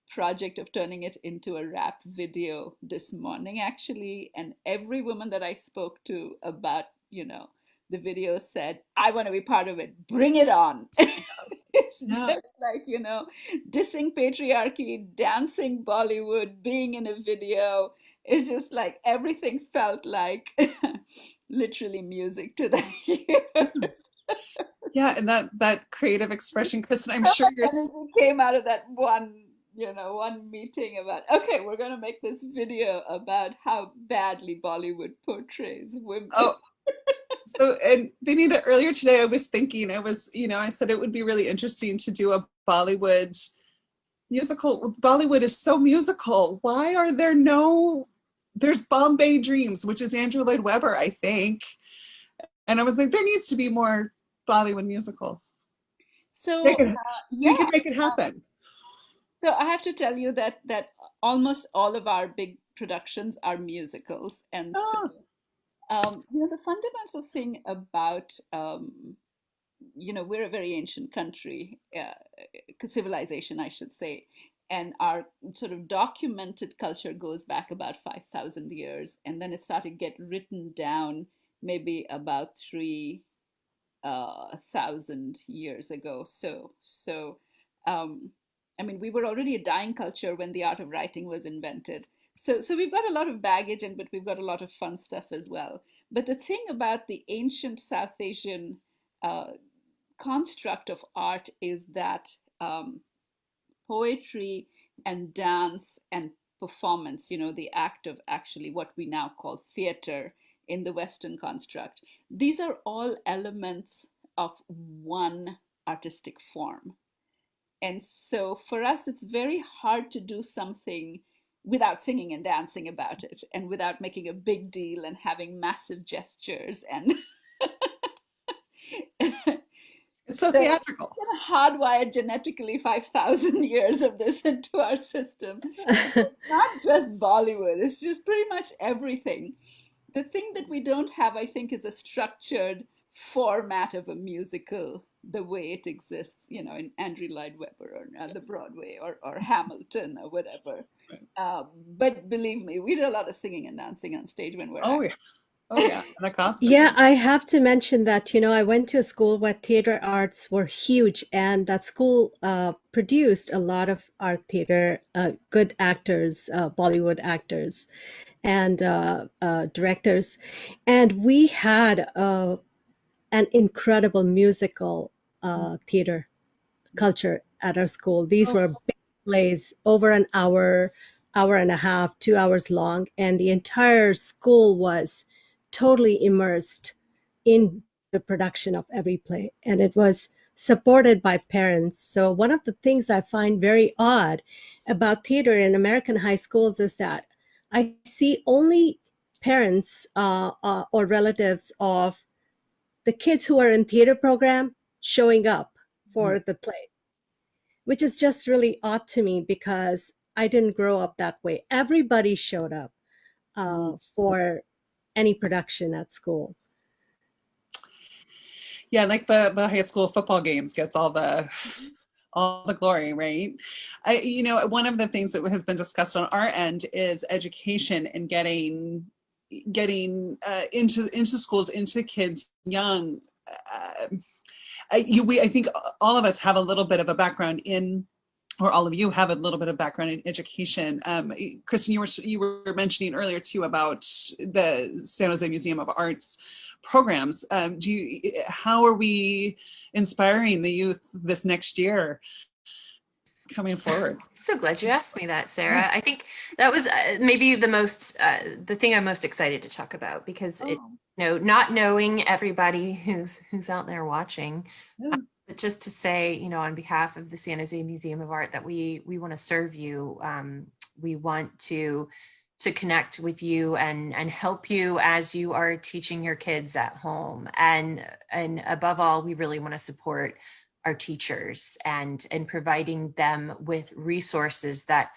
project of turning it into a rap video this morning, actually. And every woman that I spoke to about the video said, I want to be part of it, bring it on. It's just like, dissing patriarchy, dancing Bollywood, being in a video. it's just like everything felt like literally music to the ears. Yeah, and that creative expression, Kristen, I'm sure you're. Energy came out of that one meeting about, okay, we're going to make this video about how badly Bollywood portrays women. Oh, so, and Vinita, earlier today, I was thinking, I said it would be really interesting to do a Bollywood musical. Bollywood is so musical. Why are there there's Bombay Dreams, which is Andrew Lloyd Webber, I think. And I was like, there needs to be more Bollywood musicals. So we yeah, could make it happen. So I have to tell you that almost all of our big productions are musicals, and so the fundamental thing about we're a very ancient country, civilization, I should say, and our sort of documented culture goes back about 5,000 years, and then it started get written down maybe about 3,000 years ago. So I mean, we were already a dying culture when the art of writing was invented. So we've got a lot of baggage, but we've got a lot of fun stuff as well. But the thing about the ancient South Asian construct of art is that poetry and dance and performance, the act of actually what we now call theater in the Western construct, these are all elements of one artistic form. And so for us, it's very hard to do something without singing and dancing about it and without making a big deal and having massive gestures and it's so theatrical. Hardwired genetically 5,000 years of this into our system. Not just Bollywood, it's just pretty much everything. The thing that we don't have, I think, is a structured format of a musical the way it exists, in Andrew Lloyd Webber or the Broadway or Hamilton or whatever. Right. But believe me, we do a lot of singing and dancing on stage when we're acting. Oh yeah, and a costume. Yeah, I have to mention that, I went to a school where theater arts were huge, and that school produced a lot of art theater, good actors, Bollywood actors, and directors. And we had an incredible musical theater culture at our school. These were big plays over an hour, hour and a half, 2 hours long, and the entire school was totally immersed in the production of every play, and it was supported by parents. So one of the things I find very odd about theater in American high schools is that I see only parents or relatives of the kids who are in theater program showing up for the play, which is just really odd to me because I didn't grow up that way. Everybody showed up for any production at school. Yeah, like the high school football games gets all the glory, right? One of the things that has been discussed on our end is education and getting into schools, into kids young. I think all of us have a little bit of a background in, or all of you have a little bit of background in education. Kristen, you were mentioning earlier too about the San Jose Museum of Art's programs. How are we inspiring the youth this next year coming forward? I'm so glad you asked me that, Sarah. I think that was maybe the thing I'm most excited to talk about, because not knowing everybody who's out there watching, but just to say, on behalf of the San Jose Museum of Art, that we want to serve you. We want to connect with you and help you as you are teaching your kids at home. And above all, we really want to support our teachers and providing them with resources that,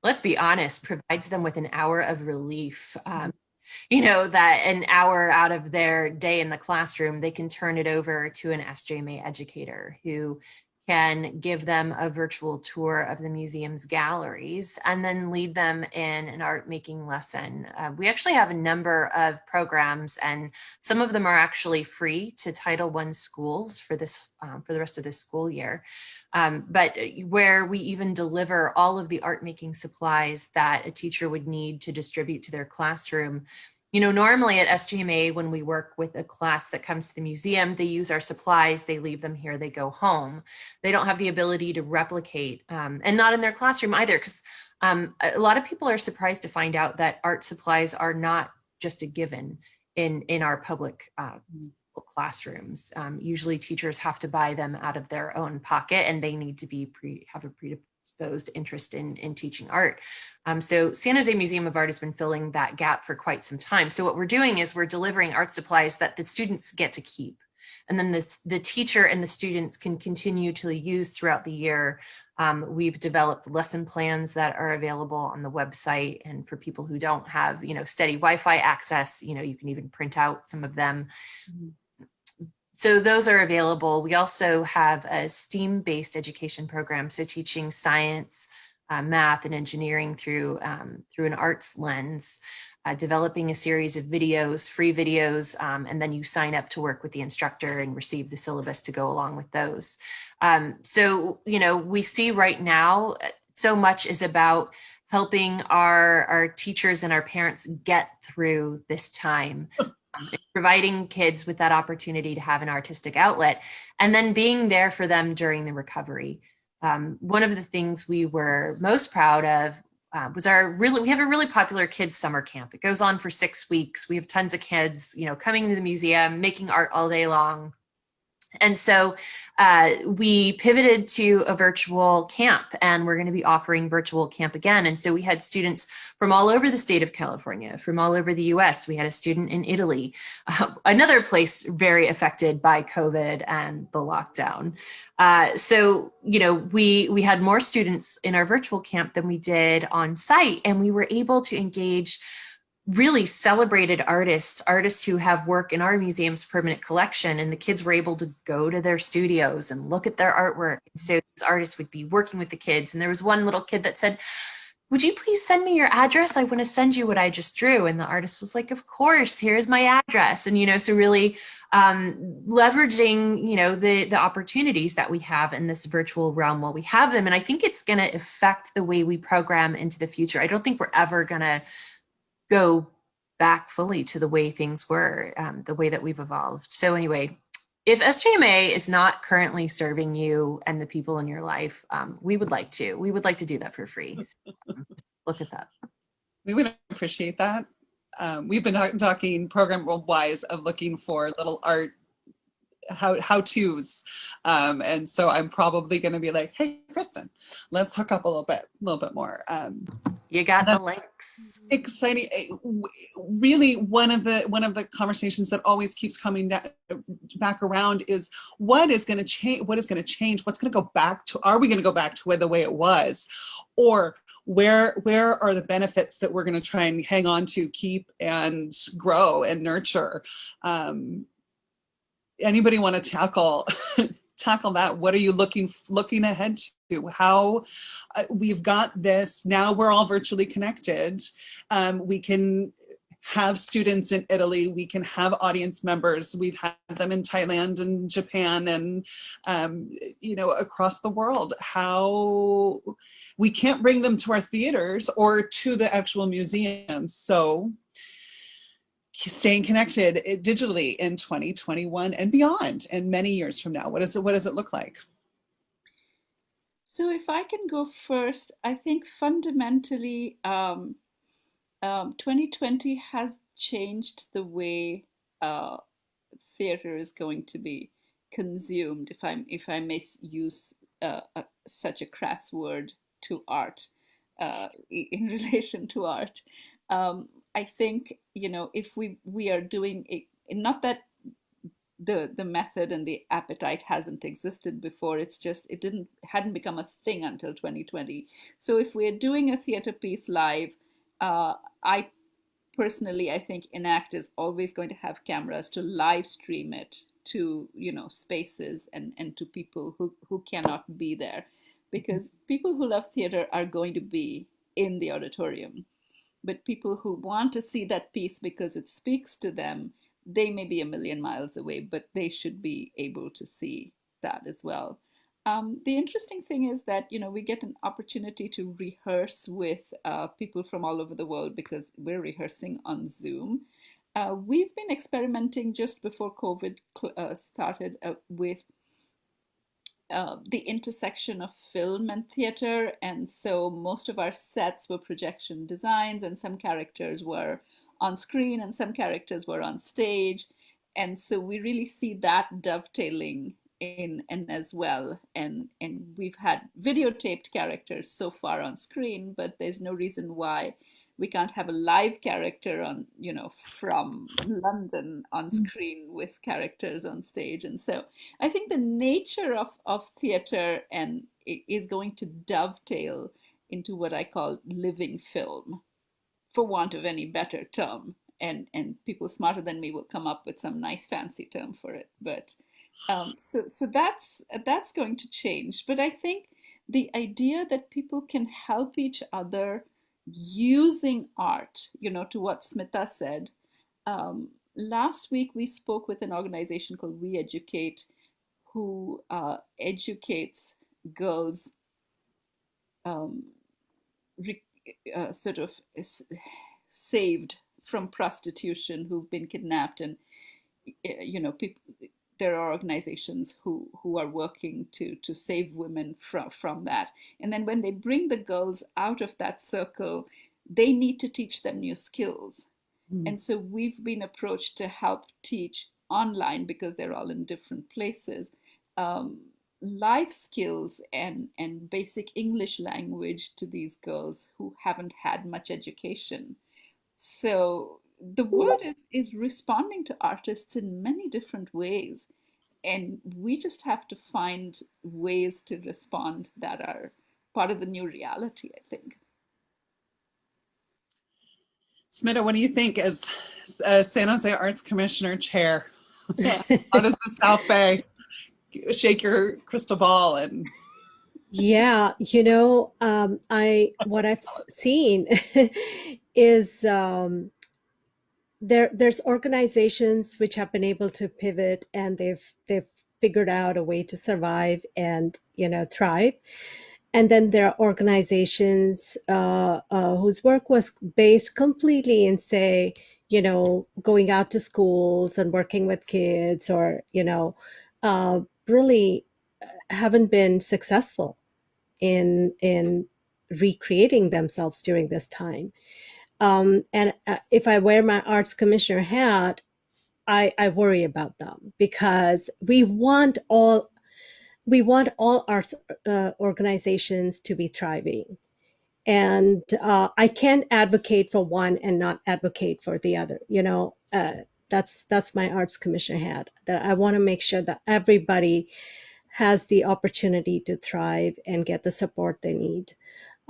let's be honest, provides them with an hour of relief. That an hour out of their day in the classroom, they can turn it over to an SJMA educator who can give them a virtual tour of the museum's galleries and then lead them in an art making lesson. We actually have a number of programs, and some of them are actually free to Title I schools for this for the rest of this school year. But where we even deliver all of the art making supplies that a teacher would need to distribute to their classroom. You know, normally at SGMA, when we work with a class that comes to the museum, they use our supplies, they leave them here, they go home. They don't have the ability to replicate, and not in their classroom either, because a lot of people are surprised to find out that art supplies are not just a given in our public classrooms. Usually teachers have to buy them out of their own pocket, and they need to be have a predisposed interest in teaching art. So San Jose Museum of Art has been filling that gap for quite some time. So what we're doing is we're delivering art supplies that the students get to keep. And then the teacher and the students can continue to use throughout the year. We've developed lesson plans that are available on the website. And for people who don't have, you know, steady Wi-Fi access, you know, you can even print out some of them. So those are available. We also have a STEAM-based education program, so teaching science, math, and engineering through an arts lens, developing a series of videos, free videos, and then you sign up to work with the instructor and receive the syllabus to go along with those. So, you know, we see right now so much is about helping our teachers and our parents get through this time. Providing kids with that opportunity to have an artistic outlet, and then being there for them during the recovery. One of the things we were most proud of was we have a really popular kids summer camp. It goes on for 6 weeks. We have tons of kids, you know, coming to the museum, making art all day long. And so we pivoted to a virtual camp, and we're going to be offering virtual camp again. And so we had students from all over the state of California, from all over the US. We had a student in Italy, another place very affected by COVID and the lockdown. So, you know, we had more students in our virtual camp than we did on site, and we were able to engage really celebrated artists who have work in our museum's permanent collection, and the kids were able to go to their studios and look at their artwork. And so these artists would be working with the kids. And there was one little kid that said, "Would you please send me your address? I want to send you what I just drew." And the artist was like, "Of course, here's my address." And, you know, so really leveraging, you know, the opportunities that we have in this virtual realm while we have them. And I think it's going to affect the way we program into the future. I don't think we're ever going to go back fully to the way things were, the way that we've evolved. So anyway, if SGMA is not currently serving you and the people in your life, we would like to do that for free. So, look us up. We would appreciate that. We've been talking program-wise of looking for little art how-tos. And so I'm probably going to be like, "Hey, Kristen, let's hook up a little bit more." You got the links. Exciting. Really, one of the conversations that always keeps coming back around is what is going to change? What is going to change? What's going to go back to? Are we going to go back to the way it was, or where are the benefits that we're going to try and hang on to, keep and grow and nurture? Anybody want to tackle that? What are you looking ahead to? How we've got this now, we're all virtually connected. We can have students in Italy, we can have audience members, we've had them in Thailand and Japan and you know, across the world. How we can't bring them to our theaters or to the actual museum. So staying connected digitally in 2021 and beyond, and many years from now, what does it look like? So if I can go first, I think fundamentally 2020 has changed the way theater is going to be consumed, if I may use such a crass word, to art, in relation to art. I think, you know, if we are doing it, not that the method and the appetite hasn't existed before, it's just hadn't become a thing until 2020. So if we're doing a theater piece live, I personally think Enact is always going to have cameras to live stream it to spaces and to people who cannot be there, because people who love theater are going to be in the auditorium, but people who want to see that piece because it speaks to them, they may be a million miles away, but they should be able to see that as well. The interesting thing is that we get an opportunity to rehearse with people from all over the world because we're rehearsing on Zoom. We've been experimenting just before COVID started with the intersection of film and theater. And so most of our sets were projection designs, and some characters were on screen and some characters were on stage. And so we really see that dovetailing in and as well. And we've had videotaped characters so far on screen, but there's no reason why we can't have a live character on, from London on screen with characters on stage. And so I think the nature of theater and is going to dovetail into what I call living film, for want of any better term. And people smarter than me will come up with some nice fancy term for it. But so that's going to change. But I think the idea that people can help each other using art, to what Smita said. Last week we spoke with an organization called We Educate, who educates girls sort of saved from prostitution, who've been kidnapped, and people. There are organizations who are working to save women from that. And then when they bring the girls out of that circle, they need to teach them new skills. And so we've been approached to help teach online, because they're all in different places, life skills and basic English language to these girls who haven't had much education. So the world is responding to artists in many different ways. And we just have to find ways to respond that are part of the new reality, I think. Smita, what do you think as San Jose Arts Commissioner Chair? How does the South Bay shake your crystal ball? And Yeah, what I've seen is there's organizations which have been able to pivot, and they've figured out a way to survive and thrive. And then there are organizations whose work was based completely in, say, going out to schools and working with kids, or really haven't been successful in recreating themselves during this time. And if I wear my arts commissioner hat, I worry about them, because we want all arts organizations to be thriving. And I can't advocate for one and not advocate for the other. That's my arts commissioner hat, that I want to make sure that everybody has the opportunity to thrive and get the support they need.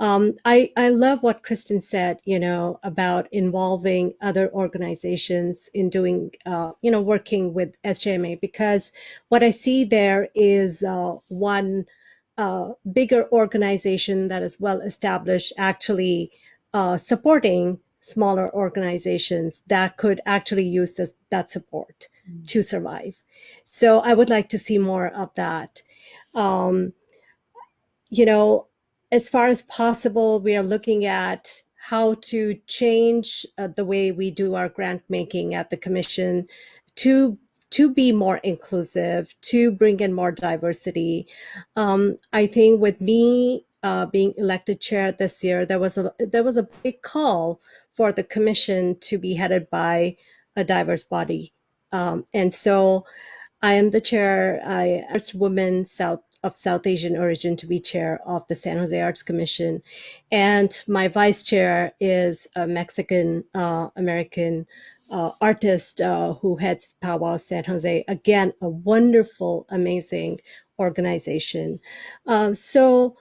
I love what Kristen said, about involving other organizations in doing, working with SJMA, because what I see there is one bigger organization that is well established, actually supporting smaller organizations that could actually use that support to survive. So I would like to see more of that. As far as possible, we are looking at how to change the way we do our grant making at the commission to be more inclusive, to bring in more diversity. I think with me being elected chair this year, there was a big call for the commission to be headed by a diverse body, and so I am the chair. I first woman of South Asian origin to be chair of the San Jose Arts Commission. And my vice chair is a Mexican American artist who heads Powwow San Jose. Again, a wonderful, amazing organization. So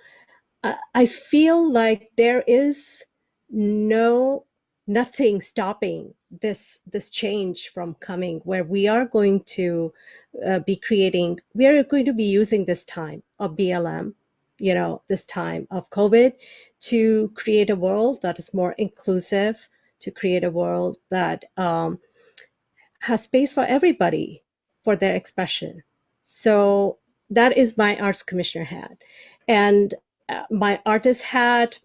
I feel like there is no nothing stopping this change from coming, where we are going to we are going to be using this time of BLM, this time of COVID, to create a world that is more inclusive, to create a world that has space for everybody for their expression. So that is my arts commissioner hat. And my artist hat,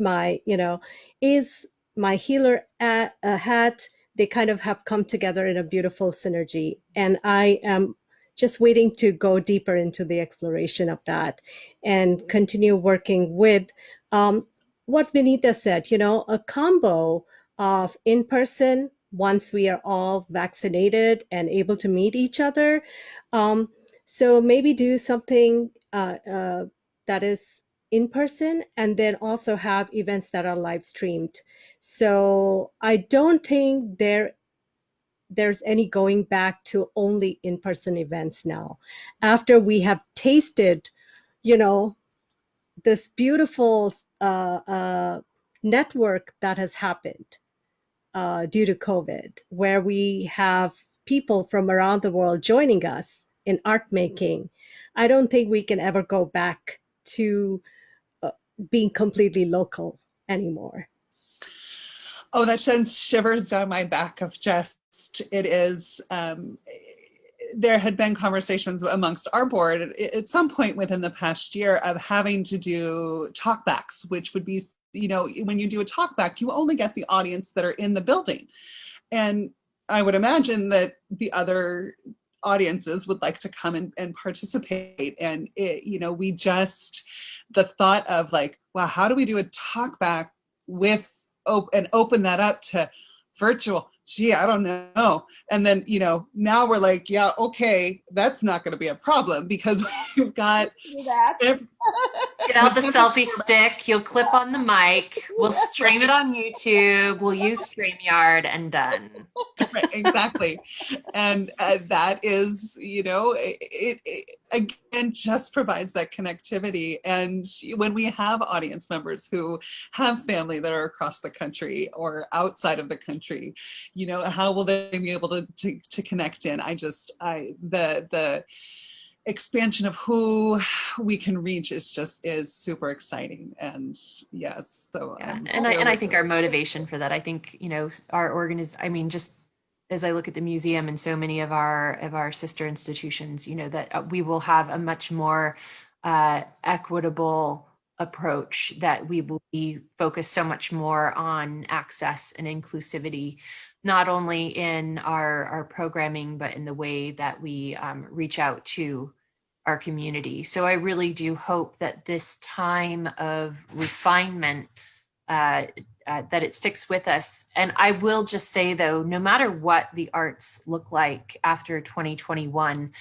is my healer hat. They kind of have come together in a beautiful synergy. And I am just waiting to go deeper into the exploration of that and continue working with what Vinita said, a combo of in person once we are all vaccinated and able to meet each other. Um, so maybe do something that is in person, and then also have events that are live streamed. So I don't think there's any going back to only in-person events now. After we have tasted, this beautiful network that has happened due to COVID, where we have people from around the world joining us in art making, I don't think we can ever go back to being completely local anymore. Oh, that sends shivers down my back of just, it is, there had been conversations amongst our board at some point within the past year of having to do talkbacks, which would be, when you do a talkback, you only get the audience that are in the building. And I would imagine that the other audiences would like to come and participate. And, we just, the thought of like, wow, how do we do a talkback with, and open that up to virtual? Gee, I don't know. And then, now we're like, yeah, okay, that's not going to be a problem because we've got Get out the selfie stick. You'll clip on the mic. We'll stream it on YouTube. We'll use StreamYard and done. Right, exactly. And that is, it again just provides that connectivity. And when we have audience members who have family that are across the country or outside of the country, how will they be able to connect in? The expansion of who we can reach is super exciting. And yes, so yeah. And I think our motivation for that, I think, our just as I look at the museum and so many of our sister institutions, that we will have a much more equitable approach, that we will be focused so much more on access and inclusivity, not only in our programming, but in the way that we reach out to our community. So I really do hope that this time of refinement, that it sticks with us. And I will just say, though, no matter what the arts look like after 2021,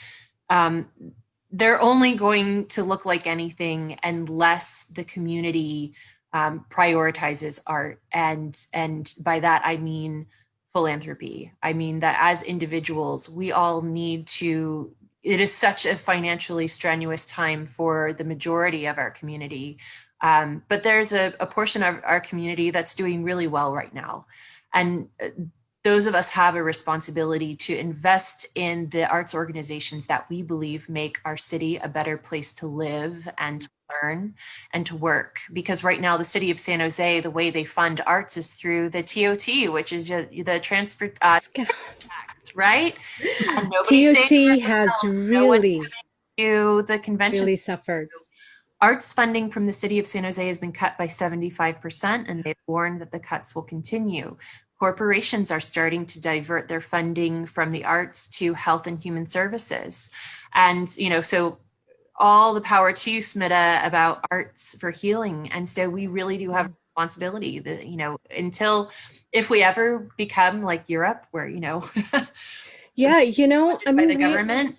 they're only going to look like anything unless the community prioritizes art. And by that, I mean philanthropy. I mean that as individuals, we all need to, it is such a financially strenuous time for the majority of our community. But there's a portion of our community that's doing really well right now. And those of us have a responsibility to invest in the arts organizations that we believe make our city a better place to live and to learn and to work. Because right now, the city of San Jose, the way they fund arts is through the TOT, which is the transfer tax, right? And TOT has really, to the convention really suffered. Arts funding from the city of San Jose has been cut by 75%, and they've warned that the cuts will continue. Corporations are starting to divert their funding from the arts to health and human services. And, so all the power to you, Smita, about arts for healing. And so we really do have a responsibility that, if we ever become like Europe, where, yeah, by the government,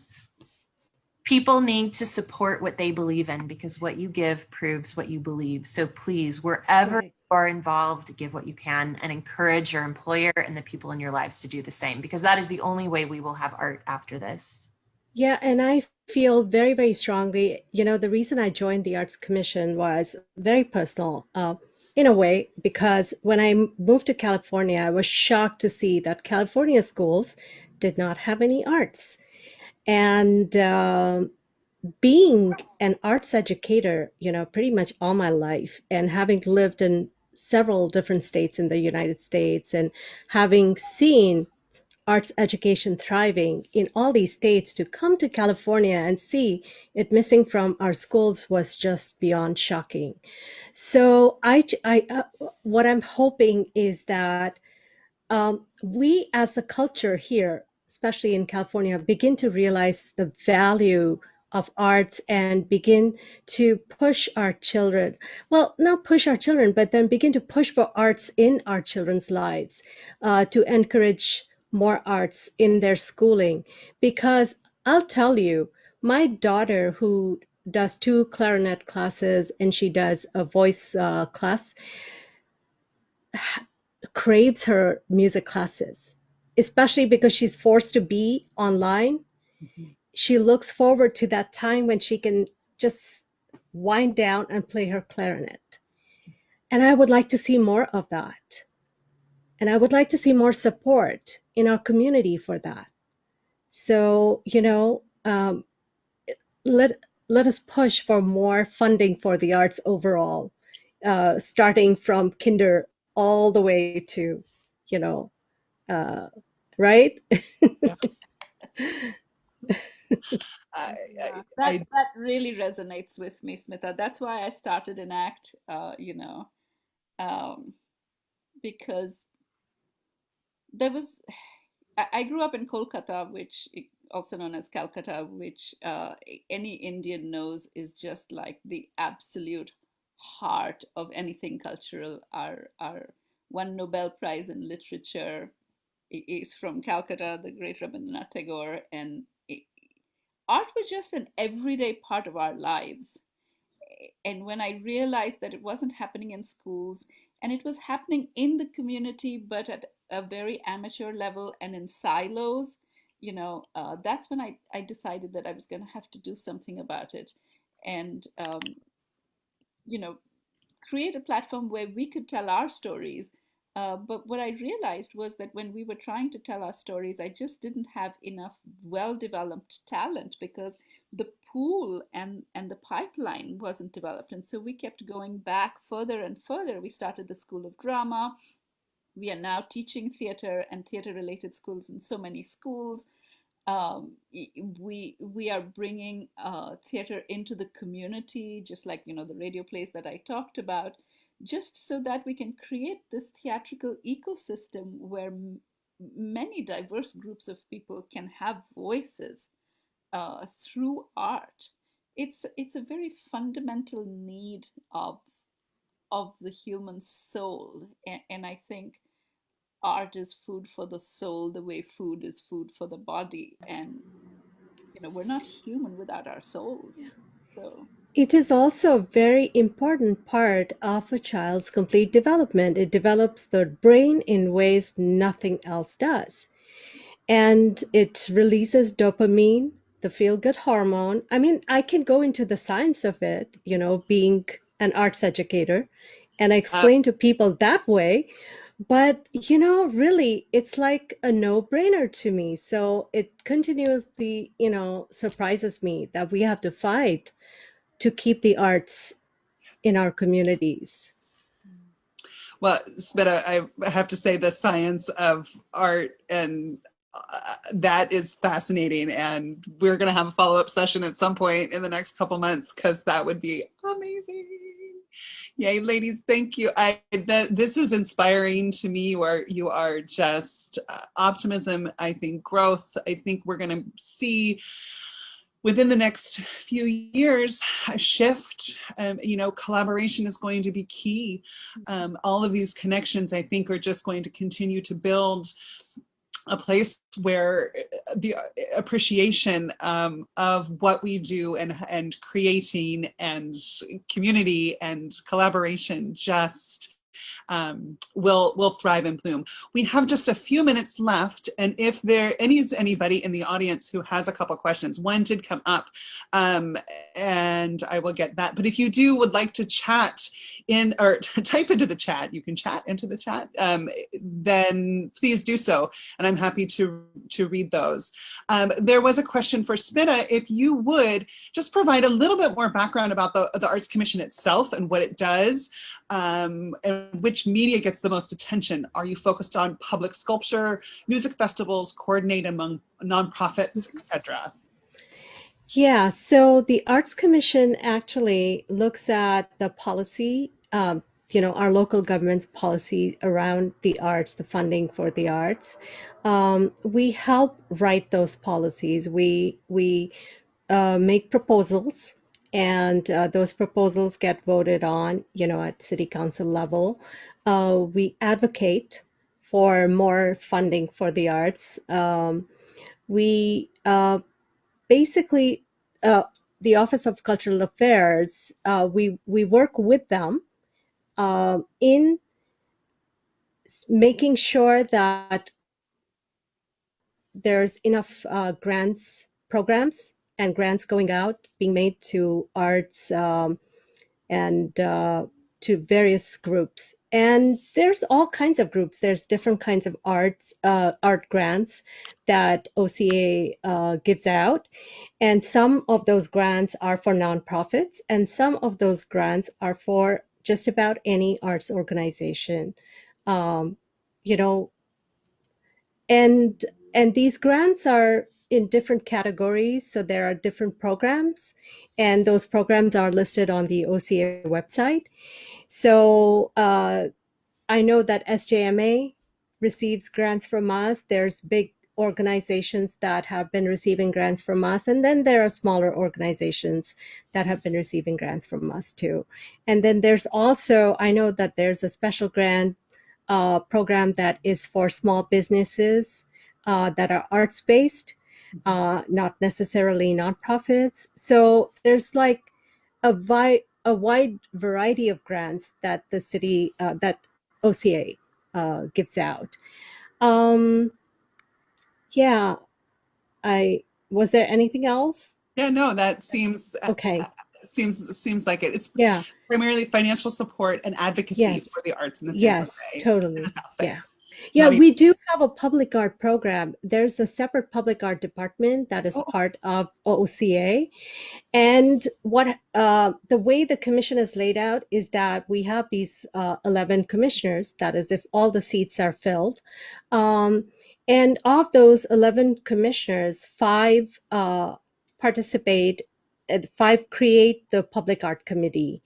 people need to support what they believe in, because what you give proves what you believe. So please, wherever you are involved, give what you can and encourage your employer and the people in your lives to do the same, because that is the only way we will have art after this. Yeah, and I feel very, very strongly, the reason I joined the Arts Commission was very personal. in a way, because when I moved to California, I was shocked to see that California schools did not have any arts. And being an arts educator, pretty much all my life, and having lived in several different states in the United States, and having seen arts education thriving in all these states, to come to California and see it missing from our schools was just beyond shocking. So what I'm hoping is that we as a culture here, especially in California, begin to realize the value of arts and begin to push our children. Well, not push our children, but then begin to push for arts in our children's lives, to encourage more arts in their schooling. Because I'll tell you, my daughter, who does 2 clarinet classes and she does a voice class, craves her music classes, especially because she's forced to be online. She looks forward to that time when she can just wind down and play her clarinet. And I would like to see more of that. And I would like to see more support in our community for that. So, let us push for more funding for the arts overall, starting from kinder all the way to, right? Yeah. That really resonates with me, Smita. That's why I started Enact, because there was, I grew up in Kolkata, which also known as Calcutta, which any Indian knows is just like the absolute heart of anything cultural. Our one Nobel Prize in literature is from Calcutta, the great Rabindranath Tagore, and art was just an everyday part of our lives. And when I realized that it wasn't happening in schools and it was happening in the community, but at a very amateur level and in silos, that's when I decided that I was going to have to do something about it. And, you know, create a platform where we could tell our stories. But what I realized was that when we were trying to tell our stories, I just didn't have enough well-developed talent, because the pool and the pipeline wasn't developed. And so we kept going back further and further. We started the School of Drama. We are now teaching theater and theater-related schools in so many schools. We are bringing theater into the community, just like the radio plays that I talked about, just so that we can create this theatrical ecosystem where many diverse groups of people can have voices through art. It's a very fundamental need of the human soul, and I think art is food for the soul the way food is food for the body. And we're not human without our souls. So it is also a very important part of a child's complete development. It develops the brain in ways nothing else does. And it releases dopamine, the feel-good hormone. I mean, I can go into the science of it, being an arts educator, and I explain to people that way. But, really, it's like a no-brainer to me. So it continuously, surprises me that we have to fight to keep the arts in our communities. Well, Smita, I have to say the science of art and that is fascinating, and we're going to have a follow-up session at some point in the next couple months, because that would be amazing. Yay, ladies, thank you. This is inspiring to me, where you are just optimism, I think growth. I think we're going to see within the next few years a shift. Collaboration is going to be key. All of these connections, I think, are just going to continue to build a place where the appreciation of what we do and creating and community and collaboration just will thrive and bloom. We have just a few minutes left, and if there is anybody in the audience who has a couple questions, one did come up, and I will get that. But if you would like to chat in or type into the chat, you can chat into the chat, then please do so, and I'm happy to read those. There was a question for Smita, if you would just provide a little bit more background about the Arts Commission itself and what it does, and which media gets the most attention. Are you focused on public sculpture, music festivals, coordinate among nonprofits, etc.? Yeah, so the Arts Commission actually looks at the policy, our local government's policy around the arts, the funding for the arts. We help write those policies. We make proposals, and those proposals get voted on, at city council level. We advocate for more funding for the arts. We basically, the Office of Cultural Affairs, we work with them in making sure that there's enough grants, programs, and grants going out, being made to arts and to various groups. And there's all kinds of groups. There's different kinds of art grants that OCA gives out. And some of those grants are for nonprofits, and some of those grants are for just about any arts organization. You know, and these grants are in different categories, so there are different programs, and those programs are listed on the OCA website. So I know that SJMA receives grants from us. There's big organizations that have been receiving grants from us, and then there are smaller organizations that have been receiving grants from us too. And then there's also, I know that there's a special grant program that is for small businesses that are arts-based, not necessarily nonprofits. So there's like a wide variety of grants that the city, that OCA gives out. Yeah, was there anything else? Yeah, no, that seems Okay. Seems like it. It's Yeah. primarily financial support and advocacy Yes. for the arts in the San Yes, Jose, totally. in the South Bay. Yeah. Yeah, we do have a public art program. There's a separate public art department that is part of OCA. And what the way the commission is laid out is that we have these 11 commissioners, that is, if all the seats are filled. And of those 11 commissioners, 5 participate, 5 create the public art committee.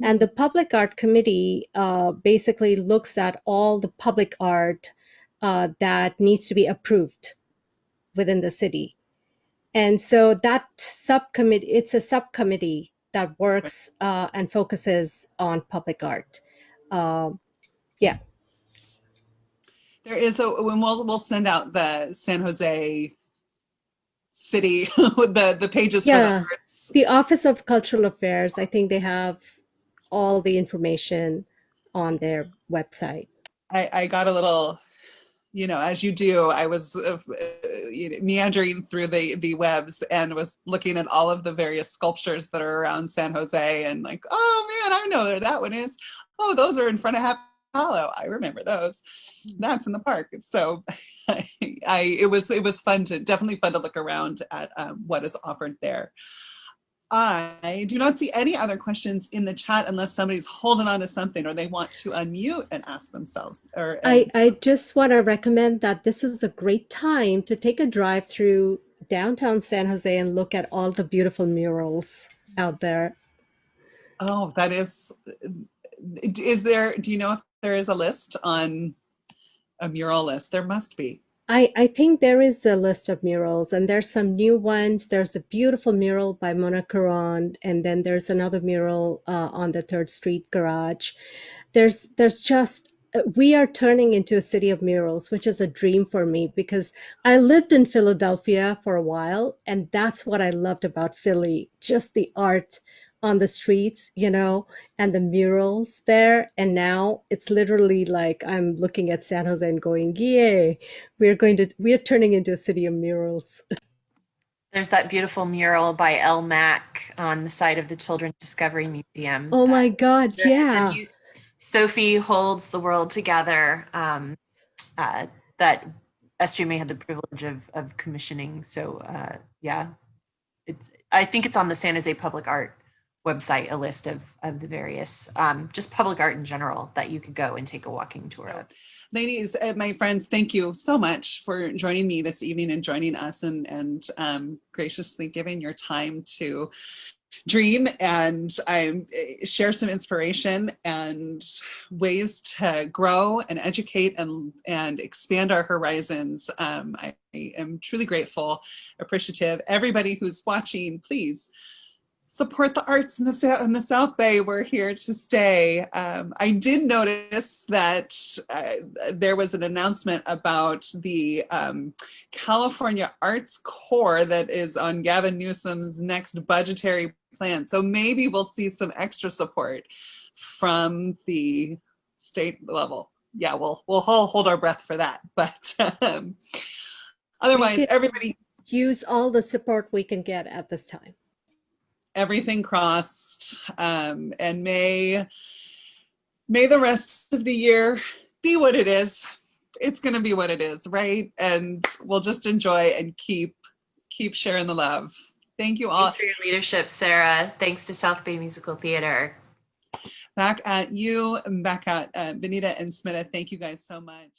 And the public art committee basically looks at all the public art that needs to be approved within the city. And so that subcommittee, it's a subcommittee that works and focuses on public art. Yeah. There is when we'll send out the San Jose city with the pages for the arts. The Office of Cultural Affairs, I think they have all the information on their website. I got a little, as you do, I was meandering through the webs and was looking at all of the various sculptures that are around San Jose, and like, oh man, I know where that one is. Oh, those are in front of Happy Hollow. I remember those. That's in the park. So it was fun definitely fun to look around at what is offered there. I do not see any other questions in the chat unless somebody's holding on to something or they want to unmute and ask themselves. I just want to recommend that this is a great time to take a drive through downtown San Jose and look at all the beautiful murals out there. Oh, that is there, do you know if there is a list on a mural list? There must be. I think there is a list of murals, and there's some new ones. There's a beautiful mural by Mona Caron, and then there's another mural on the 3rd Street garage. There's just, we are turning into a city of murals, which is a dream for me because I lived in Philadelphia for a while, and that's what I loved about Philly, just the art on the streets, and the murals there. And now it's literally like I'm looking at San Jose and going, yay, we're turning into a city of murals. There's that beautiful mural by Elle Mack on the side of the Children's Discovery Museum. Oh my God, yeah. Sophie holds the world together, that SGMA had the privilege of commissioning. So yeah, I think it's on the San Jose Public Art website, a list of the various, just public art in general that you could go and take a walking tour of. Ladies, my friends, thank you so much for joining me this evening and joining us and graciously giving your time to dream and share some inspiration and ways to grow and educate and expand our horizons. I am truly grateful, appreciative. Everybody who's watching, please support the arts in the South Bay. We're here to stay. I did notice that there was an announcement about the California Arts Corps that is on Gavin Newsom's next budgetary plan. So maybe we'll see some extra support from the state level. Yeah, we'll hold our breath for that. But otherwise, everybody use all the support we can get at this time. Everything crossed, and may the rest of the year be what it is. It's going to be what it is, right? And we'll just enjoy and keep sharing the love. Thank you all. Thanks for your leadership, Sarah. Thanks to South Bay Musical Theater. Back at you, back at Vinita and Smita. Thank you guys so much.